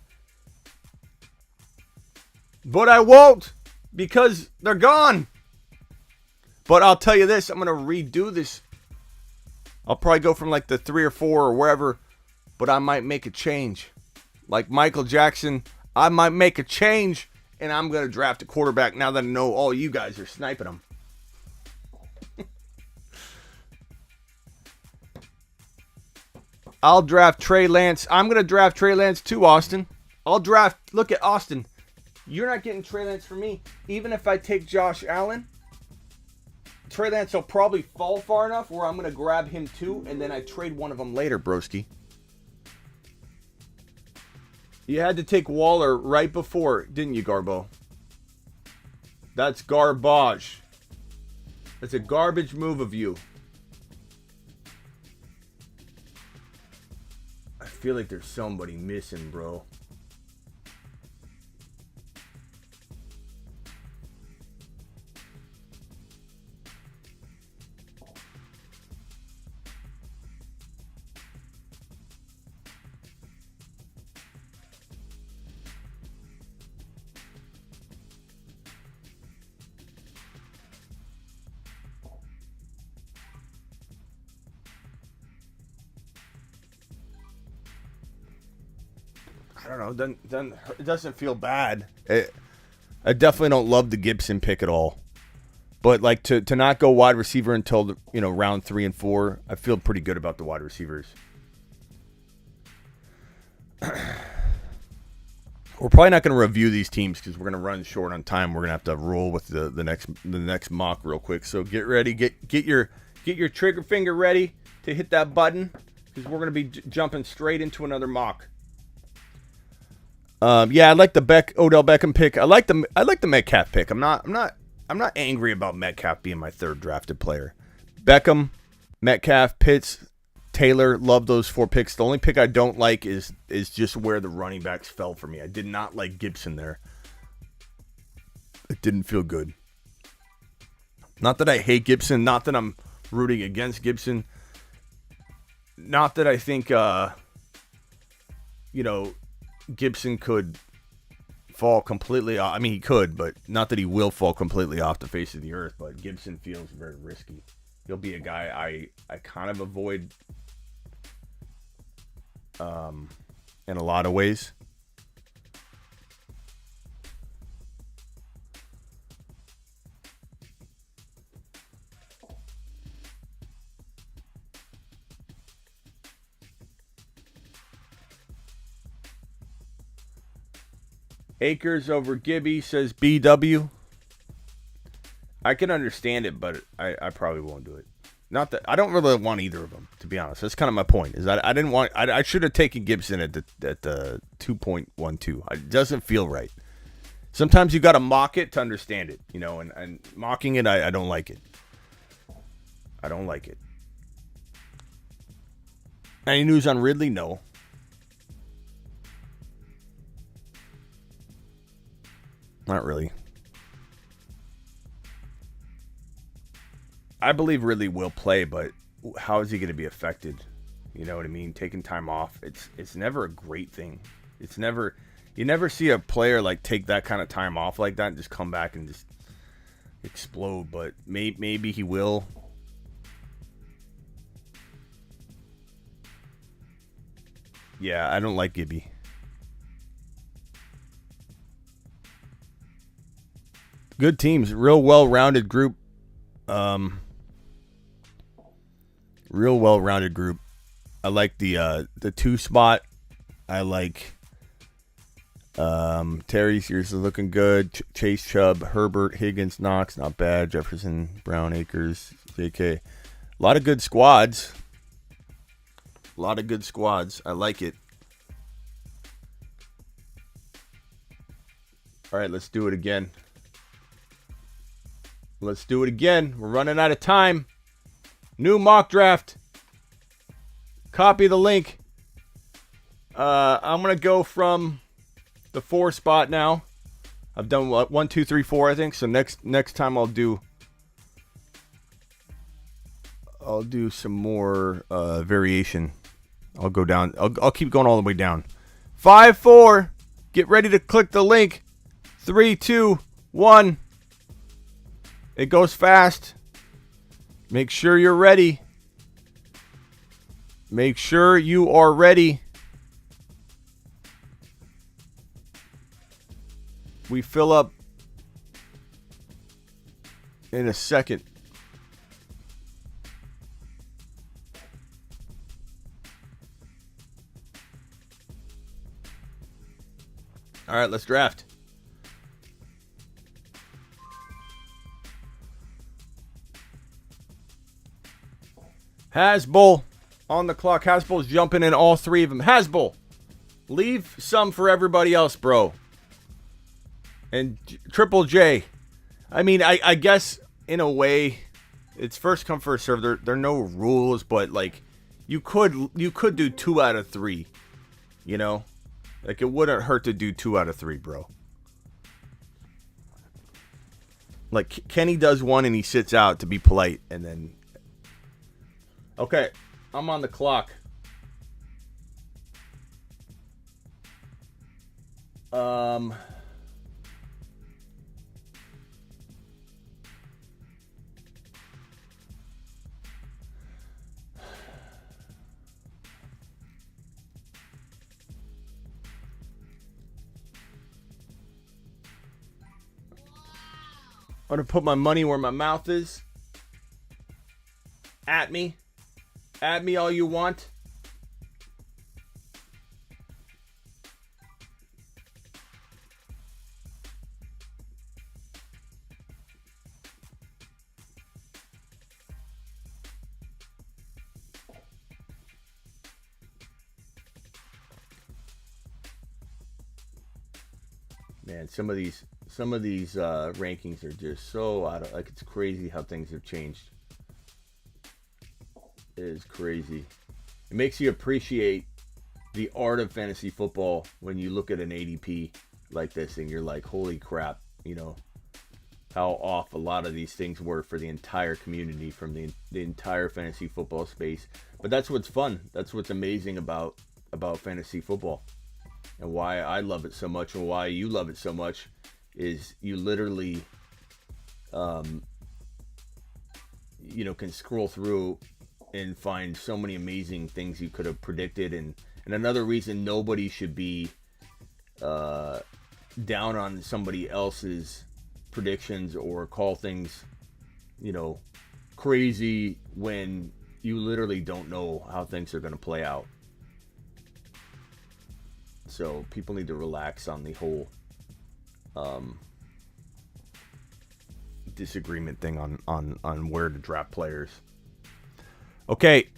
B: But I won't. Because they're gone. But I'll tell you this. I'm going to redo this. I'll probably go from like the 3 or 4 or wherever. But I might make a change. Like Michael Jackson. I might make a change. And I'm going to draft a quarterback now that I know all you guys are sniping them. I'll draft Trey Lance. I'm going to draft Trey Lance too, Austin. Look at Austin. You're not getting Trey Lance for me. Even if I take Josh Allen, Trey Lance will probably fall far enough where I'm going to grab him too, and then I trade one of them later, broski. You had to take Waller right before, didn't you, Garbo? That's garbage. That's a garbage move of you. I feel like there's somebody missing, bro. I don't know. It doesn't feel bad. I definitely don't love the Gibson pick at all. But like to not go wide receiver until round 3 and 4, I feel pretty good about the wide receivers. We're probably not going to review these teams because we're going to run short on time. We're going to have to roll with the next mock real quick. So get ready, get your trigger finger ready to hit that button because we're going to be jumping straight into another mock. Yeah, I like the Odell Beckham pick. I like the Metcalf pick. I'm not angry about Metcalf being my 3rd drafted player. Beckham, Metcalf, Pitts, Taylor, love those 4 picks. The only pick I don't like is just where the running backs fell for me. I did not like Gibson there. It didn't feel good. Not that I hate Gibson. Not that I'm rooting against Gibson. Not that I think, Gibson could fall completely off. I mean, he could, but not that he will fall completely off the face of the earth. But Gibson feels very risky. He'll be a guy I kind of avoid in a lot of ways. Akers over Gibby, says BW. I can understand it, but I probably won't do it. Not that I don't really want either of them, to be honest. That's kind of my point. Is that I should have taken Gibson at the 2.12. It doesn't feel right. Sometimes you got to mock it to understand it, and mocking it, I don't like it. I don't like it. Any news on Ridley? No. Not really. I believe Ridley will play, but how is he going to be affected? You know what I mean? Taking time off, it's never a great thing. You never see a player like take that kind of time off like that and just come back and just explode. But maybe he will. Yeah, I don't like Gibby. Good teams, real well-rounded group. Real well-rounded group. I like the 2 spot. I like Terry's yours is looking good. Chase, Chubb, Herbert, Higgins, Knox, not bad. Jefferson, Brown, Akers, JK. A lot of good squads. I like it. All right, let's do it again. We're running out of time. New mock draft. Copy the link. I'm going to go from the 4 spot now. I've done 1, 2, 3, 4, I think. So next time I'll do some more variation. I'll go down. I'll keep going all the way down. 5, 4. Get ready to click the link. 3, 2, 1. It goes fast. Make sure you're ready. Make sure you are ready. We fill up in a second. All right, let's draft. Hasbull on the clock. Hasbull's jumping in all 3 of them. Hasbull, leave some for everybody else, bro. And Triple J. I mean, I guess in a way, it's first come first serve. There are no rules, but like you could do 2 out of 3. Like it wouldn't hurt to do 2 out of 3, bro. Like Kenny does 1 and he sits out to be polite, and then. Okay, I'm on the clock. I'm going to put my money where my mouth is. At me. At me all you want. Man, some of these rankings are just so out of, like, it's crazy how things have changed. It is crazy. It makes you appreciate the art of fantasy football when you look at an ADP like this and you're like, holy crap, how off a lot of these things were for the entire community, from the entire fantasy football space. But that's what's fun. That's what's amazing about fantasy football, and why I love it so much, and why you love it so much, is you literally, can scroll through and find so many amazing things you could have predicted. And another reason nobody should be down on somebody else's predictions or call things, crazy, when you literally don't know how things are going to play out. So people need to relax on the whole disagreement thing on where to draft players. Okay.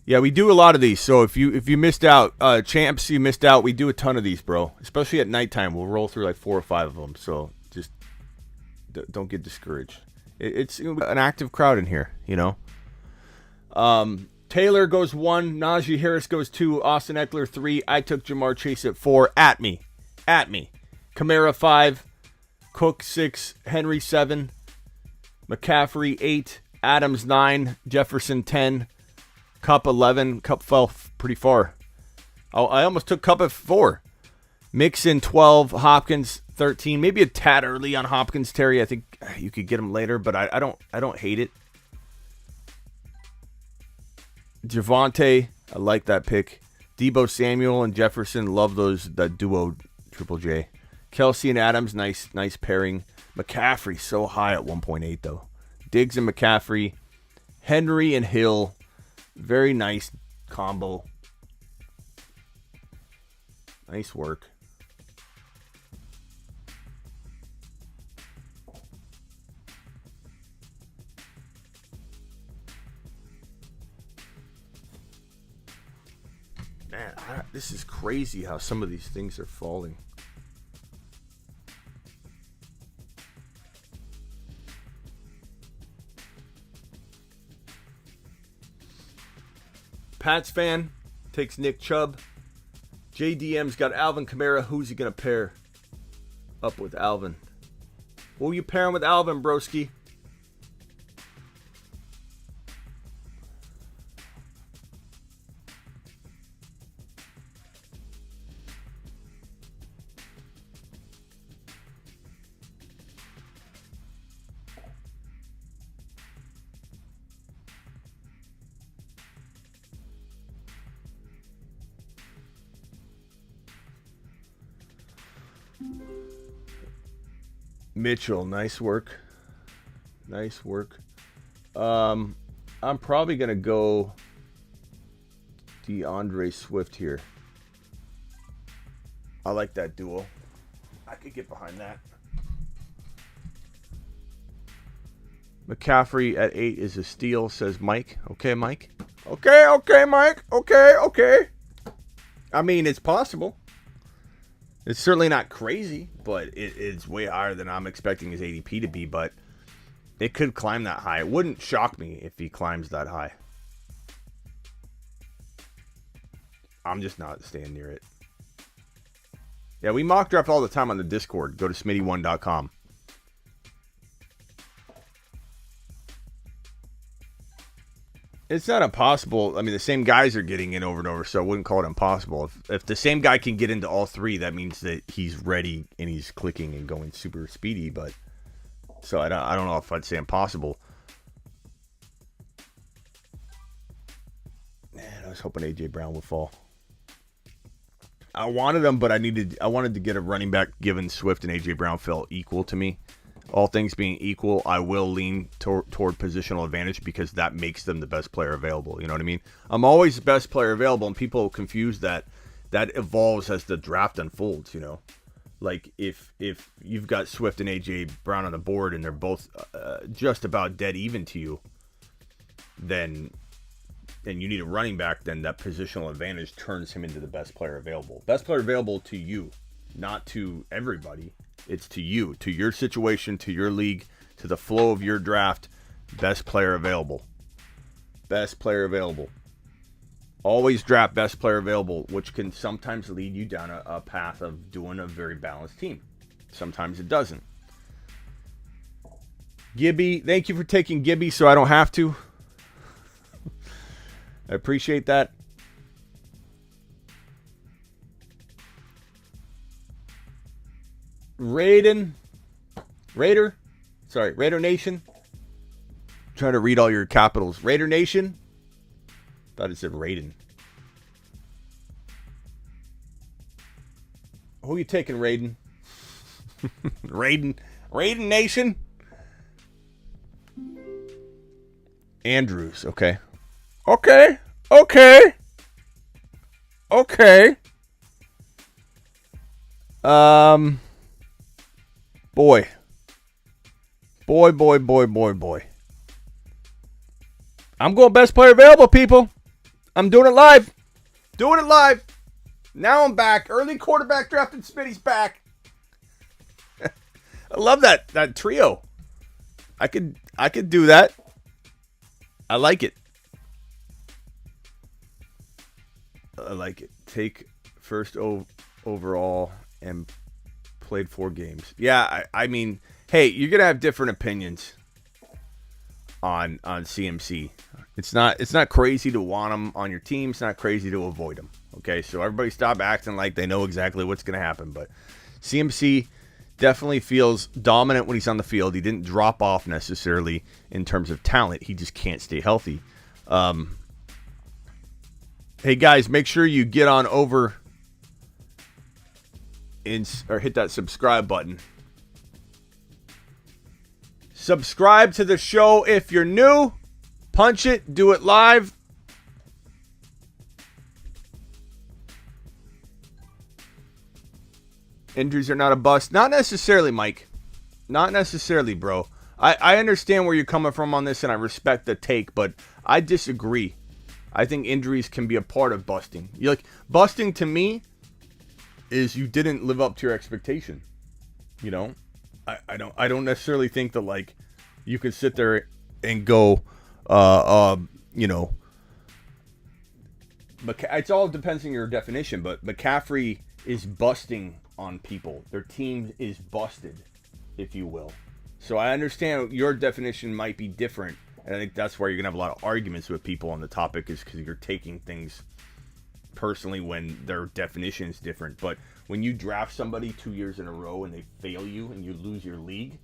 B: Yeah, we do a lot of these. So if you missed out, champs, you missed out. We do a ton of these, bro. Especially at nighttime, we'll roll through like 4 or 5 of them. So just don't get discouraged. It's an active crowd in here, Taylor goes 1, Najee Harris goes 2, Austin Eckler 3. I took Jamar Chase at 4. At me. Kamara 5, Cook 6, Henry 7, McCaffrey 8, Adams 9, Jefferson 10, Cup 11. Cup fell pretty far. I almost took Cup at 4. Mixon 12, Hopkins 13. Maybe a tad early on Hopkins, Terry. I think you could get him later, but I don't hate it. Javonte, I like that pick. Debo Samuel and Jefferson, love that duo, Triple J. Kelsey and Adams, nice pairing. McCaffrey, so high at 1.8 though. Diggs and McCaffrey. Henry and Hill, very nice combo. Nice work. Man, this is crazy how some of these things are falling. Pats fan takes Nick Chubb. JDM's got Alvin Kamara. Who's he going to pair up with Alvin? Who are you pairing with Alvin, broski? Mitchell, nice work. I'm probably going to go DeAndre Swift here. I like that duo. I could get behind that. McCaffrey at 8 is a steal, says Mike. Okay, Mike. Okay, Mike. Okay. I mean, it's possible. It's certainly not crazy, but it's way higher than I'm expecting his ADP to be, but it could climb that high. It wouldn't shock me if he climbs that high. I'm just not staying near it. Yeah, we mock draft all the time on the Discord. Go to smitty1.com. It's not impossible. I mean, the same guys are getting in over and over, so I wouldn't call it impossible. If the same guy can get into all 3, that means that he's ready and he's clicking and going super speedy. But so I don't know if I'd say impossible. Man, I was hoping AJ Brown would fall. I wanted him, but I wanted to get a running back, given Swift and AJ Brown felt equal to me. All things being equal, I will lean toward positional advantage because that makes them the best player available. You know what I mean? I'm always the best player available, and people confuse that. That evolves as the draft unfolds, Like, if you've got Swift and A.J. Brown on the board and they're both just about dead even to you, then you need a running back, then that positional advantage turns him into the best player available. Best player available to you, not to everybody. It's to you, to your situation, to your league, to the flow of your draft. Best player available. Best player available. Always draft best player available, which can sometimes lead you down a path of doing a very balanced team. Sometimes it doesn't. Gibby, thank you for taking Gibby so I don't have to. I appreciate that. Raider Nation. Trying to read all your capitals. Raider Nation. Thought it said Raiden. Who are you taking, Raiden? Raiden Nation. Andrews. Okay. Boy. I'm going best player available, people. I'm doing it live. Now I'm back. Early quarterback draft and Smitty's back. I love that trio. I could do that. I like it. Take first overall and played 4 games. Yeah, I mean, hey, you're gonna have different opinions on CMC. It's not crazy to want him on your team. It's not crazy to avoid him. Okay, so everybody stop acting like they know exactly what's gonna happen. But CMC definitely feels dominant when he's on the field. He didn't drop off necessarily in terms of talent. He just can't stay healthy. Hey guys, make sure you get on over or hit that subscribe button. Subscribe to the show if you're new. Punch it. Do it live. Injuries are not a bust. Not necessarily, Mike. Not necessarily, bro. I understand where you're coming from on this, and I respect the take, but I disagree. I think injuries can be a part of busting. Busting to me is you didn't live up to your expectation. You know? I don't necessarily think that you could sit there and go it all depends on your definition, but McCaffrey is busting on people. Their team is busted, if you will. So I understand your definition might be different, and I think that's why you're going to have a lot of arguments with people on the topic, is because you're taking things personally when their definition is different. But when you draft somebody 2 years in a row and they fail you and you lose your league,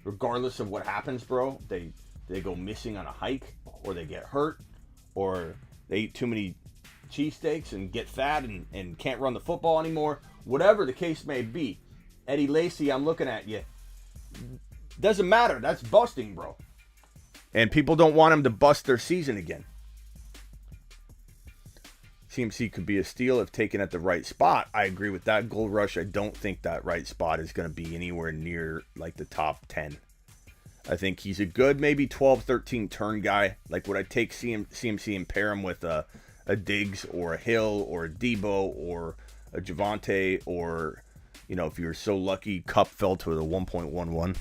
B: regardless of what happens, bro, they go missing on a hike, or they get hurt, or they eat too many cheesesteaks and get fat and can't run the football anymore, whatever the case may be. Eddie Lacy, I'm looking at you. Doesn't matter. That's busting, bro. And people don't want him to bust their season again. CMC could be a steal if taken at the right spot. I agree with that. Gold Rush, I don't think that right spot is going to be anywhere near the top 10. I think he's a good maybe 12, 13 turn guy. Would I take CMC and pair him with a Diggs or a Hill or a Debo or a Javonte, or, if you're so lucky Cup fell to the 1.11,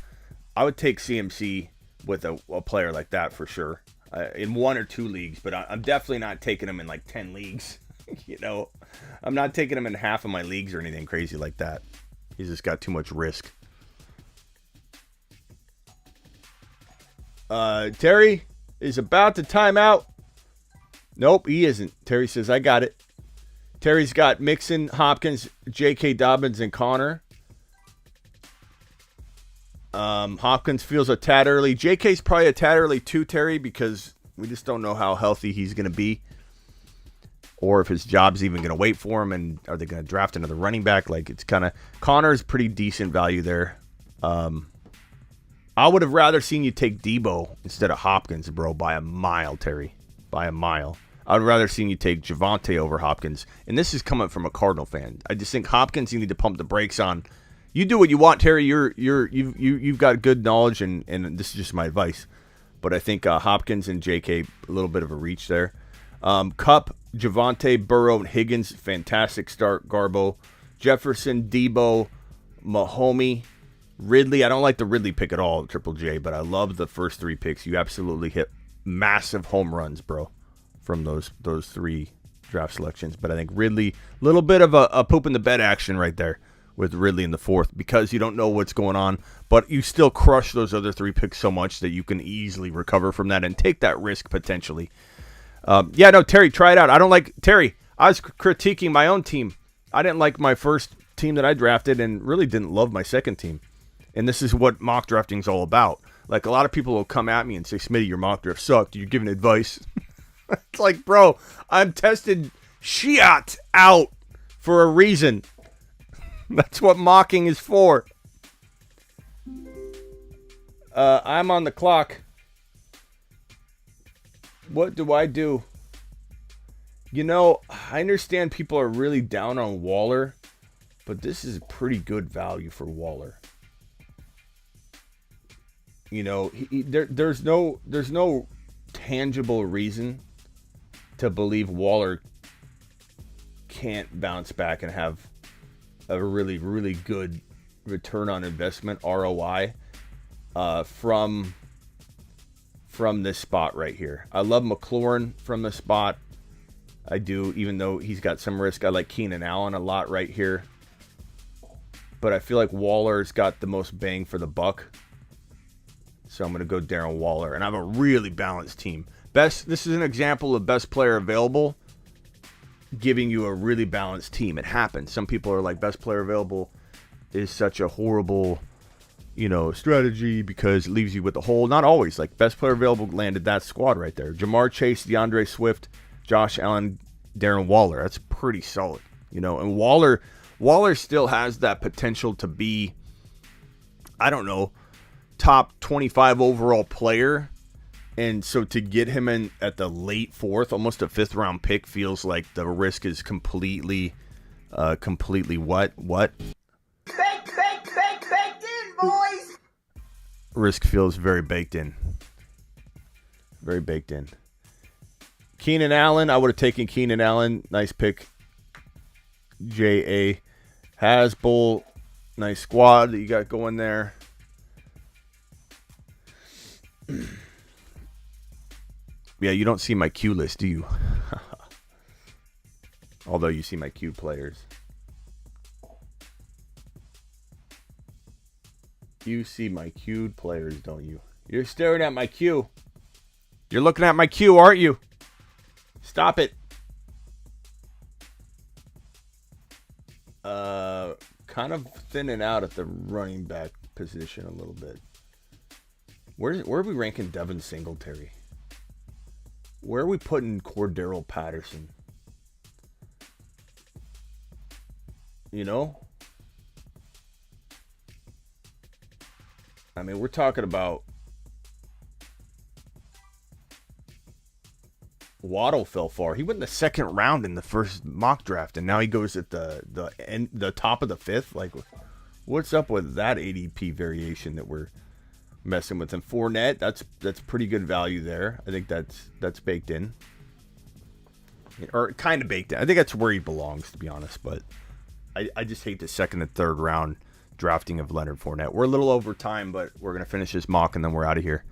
B: I would take CMC with a player like that for sure. In 1 or 2 leagues, but I'm definitely not taking him in 10 leagues. I'm not taking him in half of my leagues or anything crazy like that. He's just got too much risk. Terry is about to time out. Nope, he isn't. Terry says, I got it. Terry's got Mixon, Hopkins, J.K. Dobbins, and Connor. Hopkins feels a tad early. J.K.'s probably a tad early too, Terry, because we just don't know how healthy he's going to be, or if his job's even going to wait for him, and are they going to draft another running back? It's kind of... Connor's pretty decent value there. I would have rather seen you take Debo instead of Hopkins, bro, by a mile, Terry. By a mile. I would rather seen you take Javonte over Hopkins. And this is coming from a Cardinal fan. I just think Hopkins, you need to pump the brakes on. You do what you want, Terry. You've got good knowledge, and this is just my advice. But I think Hopkins and J.K., a little bit of a reach there. Kupp, Javonte, Burrow, and Higgins, fantastic start. Garbo, Jefferson, Debo, Mahomey, Ridley, I don't like the Ridley pick at all, Triple J, but I love the first 3 picks. You absolutely hit massive home runs, bro, from those 3 draft selections. But I think Ridley, a little bit of a poop in the bed action right there with Ridley in the 4th because you don't know what's going on, but you still crush those other 3 picks so much that you can easily recover from that and take that risk potentially. Terry, try it out. I don't like Terry. I was critiquing my own team. I didn't like my first team that I drafted and really didn't love my second team. And this is what mock drafting is all about. Like, a lot of people will come at me and say, Smitty, your mock draft sucked. You're giving advice. It's like, bro, I'm tested shit out for a reason. That's what mocking is for. I'm on the clock. What do I do? You know, I understand people are really down on Waller, but this is pretty good value for Waller. You know, there's no tangible reason to believe Waller can't bounce back and have a really, really good return on investment, ROI, from this spot right here. I love McLaurin from this spot. I do, even though he's got some risk. I like Keenan Allen a lot right here. But I feel like Waller's got the most bang for the buck. So I'm going to go Darren Waller. And I have a really balanced team. This is an example of best player available giving you a really balanced team. It happens. Some people are like, best player available is such a horrible, strategy because it leaves you with a hole. Not always. Like, best player available landed that squad right there. Jamar Chase, DeAndre Swift, Josh Allen, Darren Waller. That's pretty solid. And Waller still has that potential to be, I don't know, top 25 overall player. And so to get him in at the late 4th, almost a 5th round pick, feels like the risk is completely what? Baked in, boys. Risk feels very baked in. Very baked in. Keenan Allen, I would have taken Keenan Allen. Nice pick. J.A. Hasbull, nice squad that you got going there. Yeah, you don't see my Q list, do you? Although you see my Q players. You see my queued players, don't you? You're staring at my queue. You're looking at my queue, aren't you? Stop it. Kind of thinning out at the running back position a little bit. Where are we ranking Devin Singletary? Where are we putting Cordero Patterson? I mean, we're talking about Waddle fell far. He went in the 2nd round in the first mock draft, and now he goes at the top of the 5th. Like, what's up with that ADP variation that we're messing with? And Fournette, that's pretty good value there. I think that's baked in, or kind of baked in. I think that's where he belongs, to be honest. But I just hate the 2nd and 3rd round drafting of Leonard Fournette. We're a little over time, but we're gonna finish this mock and then we're out of here.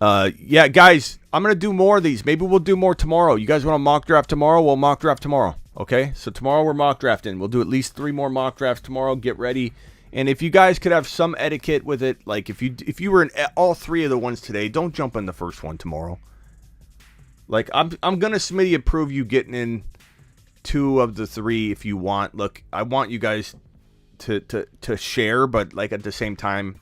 B: Yeah, guys, I'm going to do more of these. Maybe we'll do more tomorrow. You guys want to mock draft tomorrow? We'll mock draft tomorrow. Okay? So tomorrow we're mock drafting. We'll do at least 3 more mock drafts tomorrow. Get ready. And if you guys could have some etiquette with it, like if you were in all 3 of the ones today, don't jump in the first one tomorrow. Like, I'm going to Smitty approve you getting in 2 of the 3 if you want. Look, I want you guys to share, but like at the same time,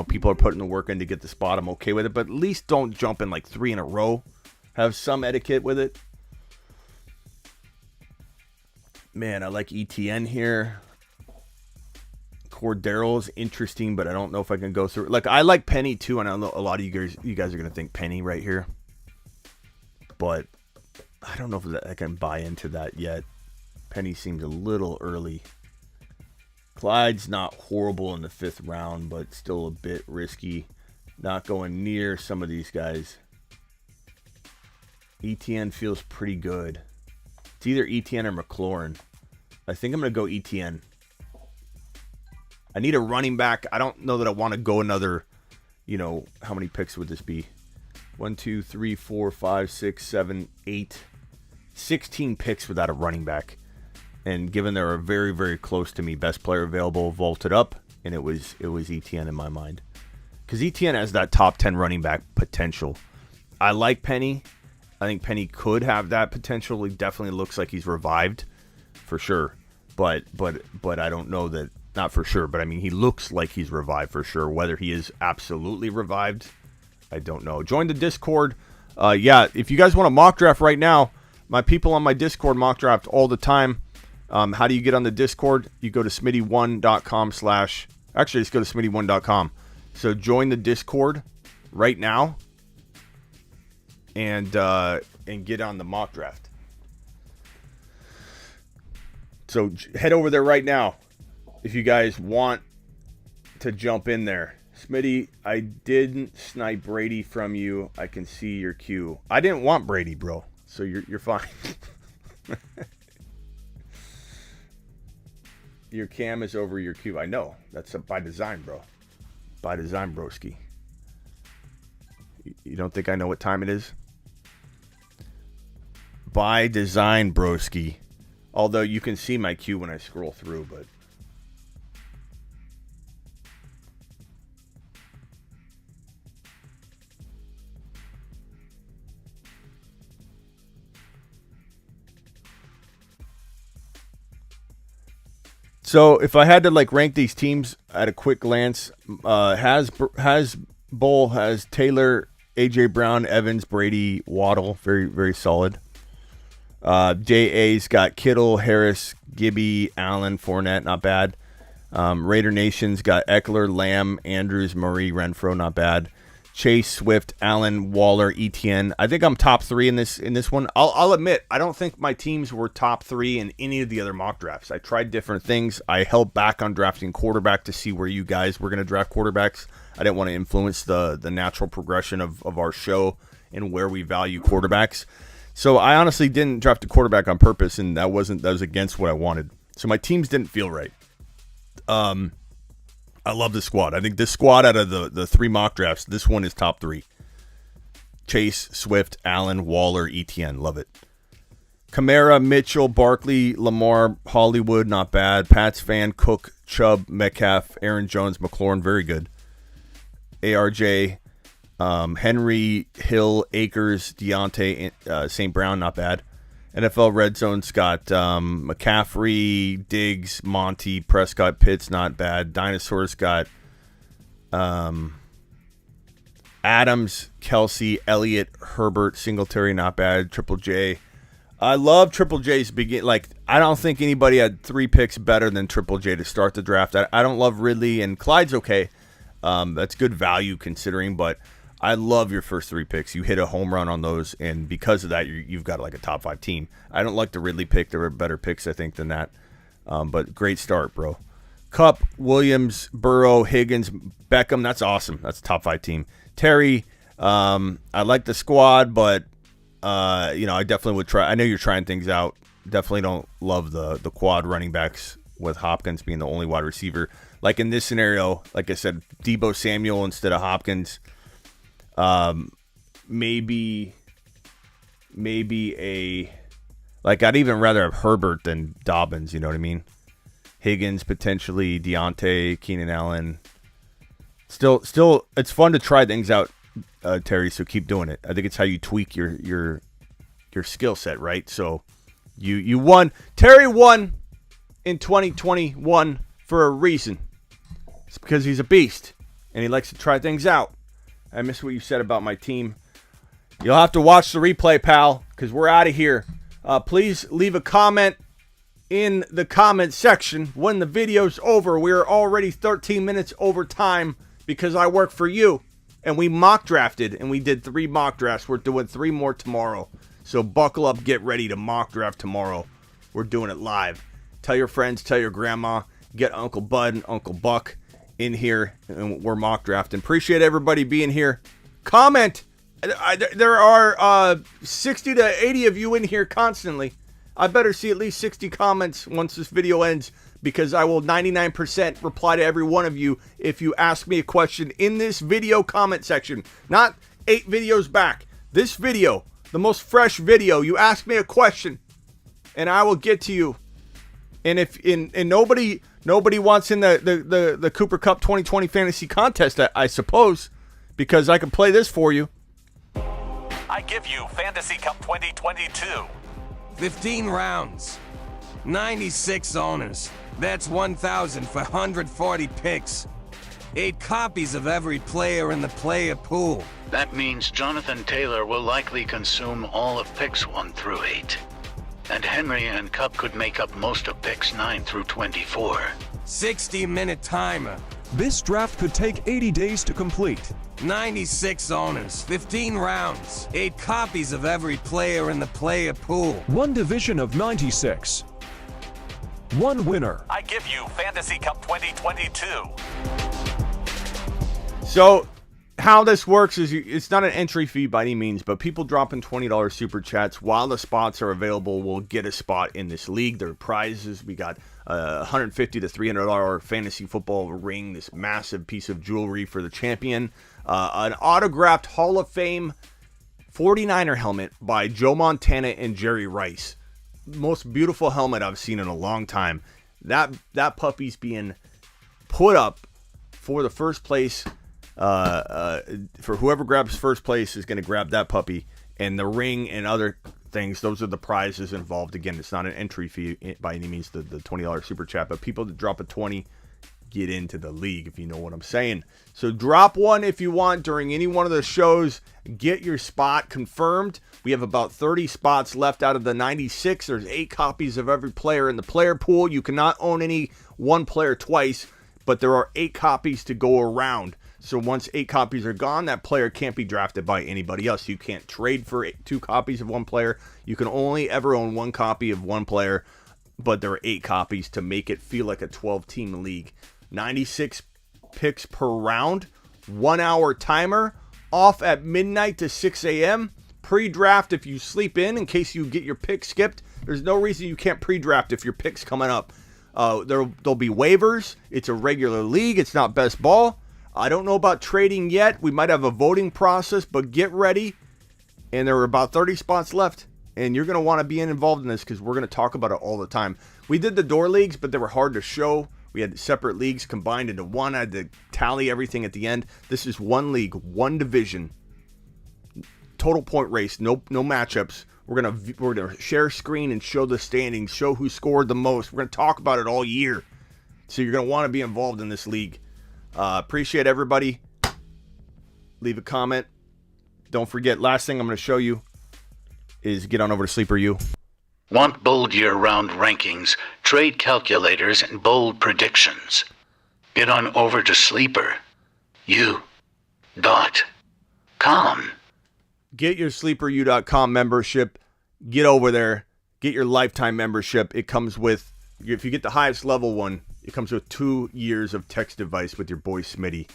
B: people are putting the work in to get the spot. I'm okay with it, but at least don't jump in like 3 in a row. Have some etiquette with it. Man, I like ETN here. Cordero is interesting, but I don't know if I can go through. Like, I like Penny too, and I know a lot of you guys are going to think Penny right here. But I don't know if I can buy into that yet. Penny seems a little early. Clyde's not horrible in the 5th round, but still a bit risky. Not going near some of these guys. ETN feels pretty good. It's either ETN or McLaurin. I think I'm going to go ETN. I need a running back. I don't know that I want to go another, how many picks would this be? 1, 2, 3, 4, 5, 6, 7, 8, 16 picks without a running back. And given they're very, very close to me, best player available vaulted up, and it was ETN in my mind. Because ETN has that top 10 running back potential. I like Penny. I think Penny could have that potential. He definitely looks like he's revived, for sure. But I don't know that, not for sure, but I mean, he looks like he's revived for sure. Whether he is absolutely revived, I don't know. Join the Discord. If you guys want a mock draft right now, my people on my Discord mock draft all the time. How do you get on the Discord? You go to smitty1.com / actually, just go to smitty1.com. So join the Discord right now and get on the mock draft. So head over there right now if you guys want to jump in there. Smitty, I didn't snipe Brady from you. I can see your queue. I didn't want Brady, bro. So you're fine. Your cam is over your queue. I know. That's by design, bro. By design, broski. You don't think I know what time it is? By design, broski. Although you can see my queue when I scroll through, but... So if I had to rank these teams at a quick glance, has Bull has Taylor, AJ Brown, Evans, Brady, Waddle, very very solid. JA's got Kittle, Harris, Gibby, Allen, Fournette, not bad. Raider Nation's got Eckler, Lamb, Andrews, Murray, Renfro, not bad. Chase, Swift, Allen, Waller, ETN. I think I'm top 3 in this one. I'll admit, I don't think my teams were top 3 in any of the other mock drafts. I tried different things. I held back on drafting quarterback to see where you guys were going to draft quarterbacks. I didn't want to influence the natural progression of our show and where we value quarterbacks. So I honestly didn't draft a quarterback on purpose, and that was against what I wanted. So my teams didn't feel right. I love the squad. I think this squad out of the 3 mock drafts, this one is top 3. Chase, Swift, Allen, Waller, ETN. Love it. Kamara, Mitchell, Barkley, Lamar, Hollywood, not bad. Pats fan, Cook, Chubb, Metcalf, Aaron Jones, McLaurin, very good. ARJ, Henry, Hill, Akers, Deontay, St. Brown, not bad. NFL Red Zone's got McCaffrey, Diggs, Monty, Prescott, Pitts, not bad. Dinosaurs got Adams, Kelsey, Elliott, Herbert, Singletary, not bad. Triple J. I love Triple J's begin. I don't think anybody had 3 picks better than Triple J to start the draft. I don't love Ridley, and Clyde's okay. That's good value considering, but I love your first 3 picks. You hit a home run on those, and because of that, you've got a top 5 team. I don't like the Ridley pick. There were better picks, I think, than that. But great start, bro. Kupp, Williams, Burrow, Higgins, Beckham. That's awesome. That's a top 5 team. Terry, I like the squad, but I definitely would try. I know you're trying things out. Definitely don't love the quad running backs with Hopkins being the only wide receiver. Like in this scenario, like I said, Deebo Samuel instead of Hopkins. Maybe I'd even rather have Herbert than Dobbins, you know what I mean? Higgins, potentially, Deontay, Keenan Allen. Still, it's fun to try things out, Terry, so keep doing it. I think it's how you tweak your skill set, right? So you won. Terry won in 2021 for a reason. It's because he's a beast, and he likes to try things out. I miss what you said about my team. You'll have to watch the replay, pal, because we're out of here. Please leave a comment in the comment section when the video's over. We're already 13 minutes over time because I work for you. And we mock drafted, and we did 3 mock drafts. We're doing 3 more tomorrow. So buckle up, get ready to mock draft tomorrow. We're doing it live. Tell your friends, tell your grandma, get Uncle Bud and Uncle Buck in here, and we're mock drafting. Appreciate everybody being here. Comment. There are 60 to 80 of you in here constantly. I better see at least 60 comments once this video ends. because I will 99% reply to every one of you if you ask me a question in this video comment section. Not 8 videos back. This video, the most fresh video, you ask me a question and I will get to you. And nobody wants in the Cooper Cup 2020 fantasy contest, I suppose, because I can play this for you.
C: I give you Fantasy Cup 2022.
D: 15 rounds, 96 owners. That's 1,440 picks. 8 copies of every player in the player pool.
E: That means Jonathan Taylor will likely consume all of picks 1 through 8. And Henry and Cup could make up most of picks 9 through 24.
D: 60-minute timer.
F: This draft could take 80 days to complete.
D: 96 owners, 15 rounds, 8 copies of every player in the player pool.
F: One division of 96. One winner.
C: I give you Fantasy Cup 2022.
B: So how this works is it's not an entry fee by any means, but people dropping $20 super chats while the spots are available will get a spot in this league. There are prizes. We got $150 to $300 fantasy football ring, this massive piece of jewelry for the champion, an autographed Hall of Fame 49er helmet by Joe Montana and Jerry Rice. Most beautiful helmet I've seen in a long time. That puppy's being put up for the first place. For whoever grabs first place is going to grab that puppy, and the ring and other things. Those are the prizes involved. Again, it's not an entry fee by any means, the $20 super chat, but people that drop a 20 get into the league, if you know what I'm saying. So drop one if you want during any one of the shows. Get your spot confirmed. We have about 30 spots left out of the 96. There's 8 copies of every player in the player pool. You cannot own any one player twice, but there are 8 copies to go around. So once 8 copies are gone, that player can't be drafted by anybody else. You can't trade for 2 copies of one player. You can only ever own 1 copy of one player, but there are 8 copies to make it feel like a 12-team league. 96 picks per round, 1 hour timer, off at midnight to 6 a.m. Pre-draft if you sleep in case you get your pick skipped. There's no reason you can't pre-draft if your pick's coming up. There'll be waivers. It's a regular league. It's not best ball. I don't know about trading yet. We might have a voting process, but get ready. And there are about 30 spots left. And you're going to want to be involved in this because we're going to talk about it all the time. We did the door leagues, but they were hard to show. We had separate leagues combined into one. I had to tally everything at the end. This is one league, one division. Total point race, no matchups. We're gonna share screen and show the standings, show who scored the most. We're gonna talk about it all year. So you're gonna want to be involved in this league. Appreciate everybody. Leave a comment. Don't forget, last thing I'm going to show you is get on over to Sleeper U.
E: Want bold year-round rankings, trade calculators, and bold predictions? Get on over to sleeperu.com.
B: Get your sleeperu.com membership. Get over there. Get your lifetime membership. It comes with, if you get the highest level one, it comes with 2 years of text device with your boy Smitty.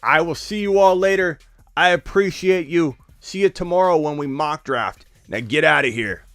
B: I will see you all later. I appreciate you. See you tomorrow when we mock draft. Now get out of here.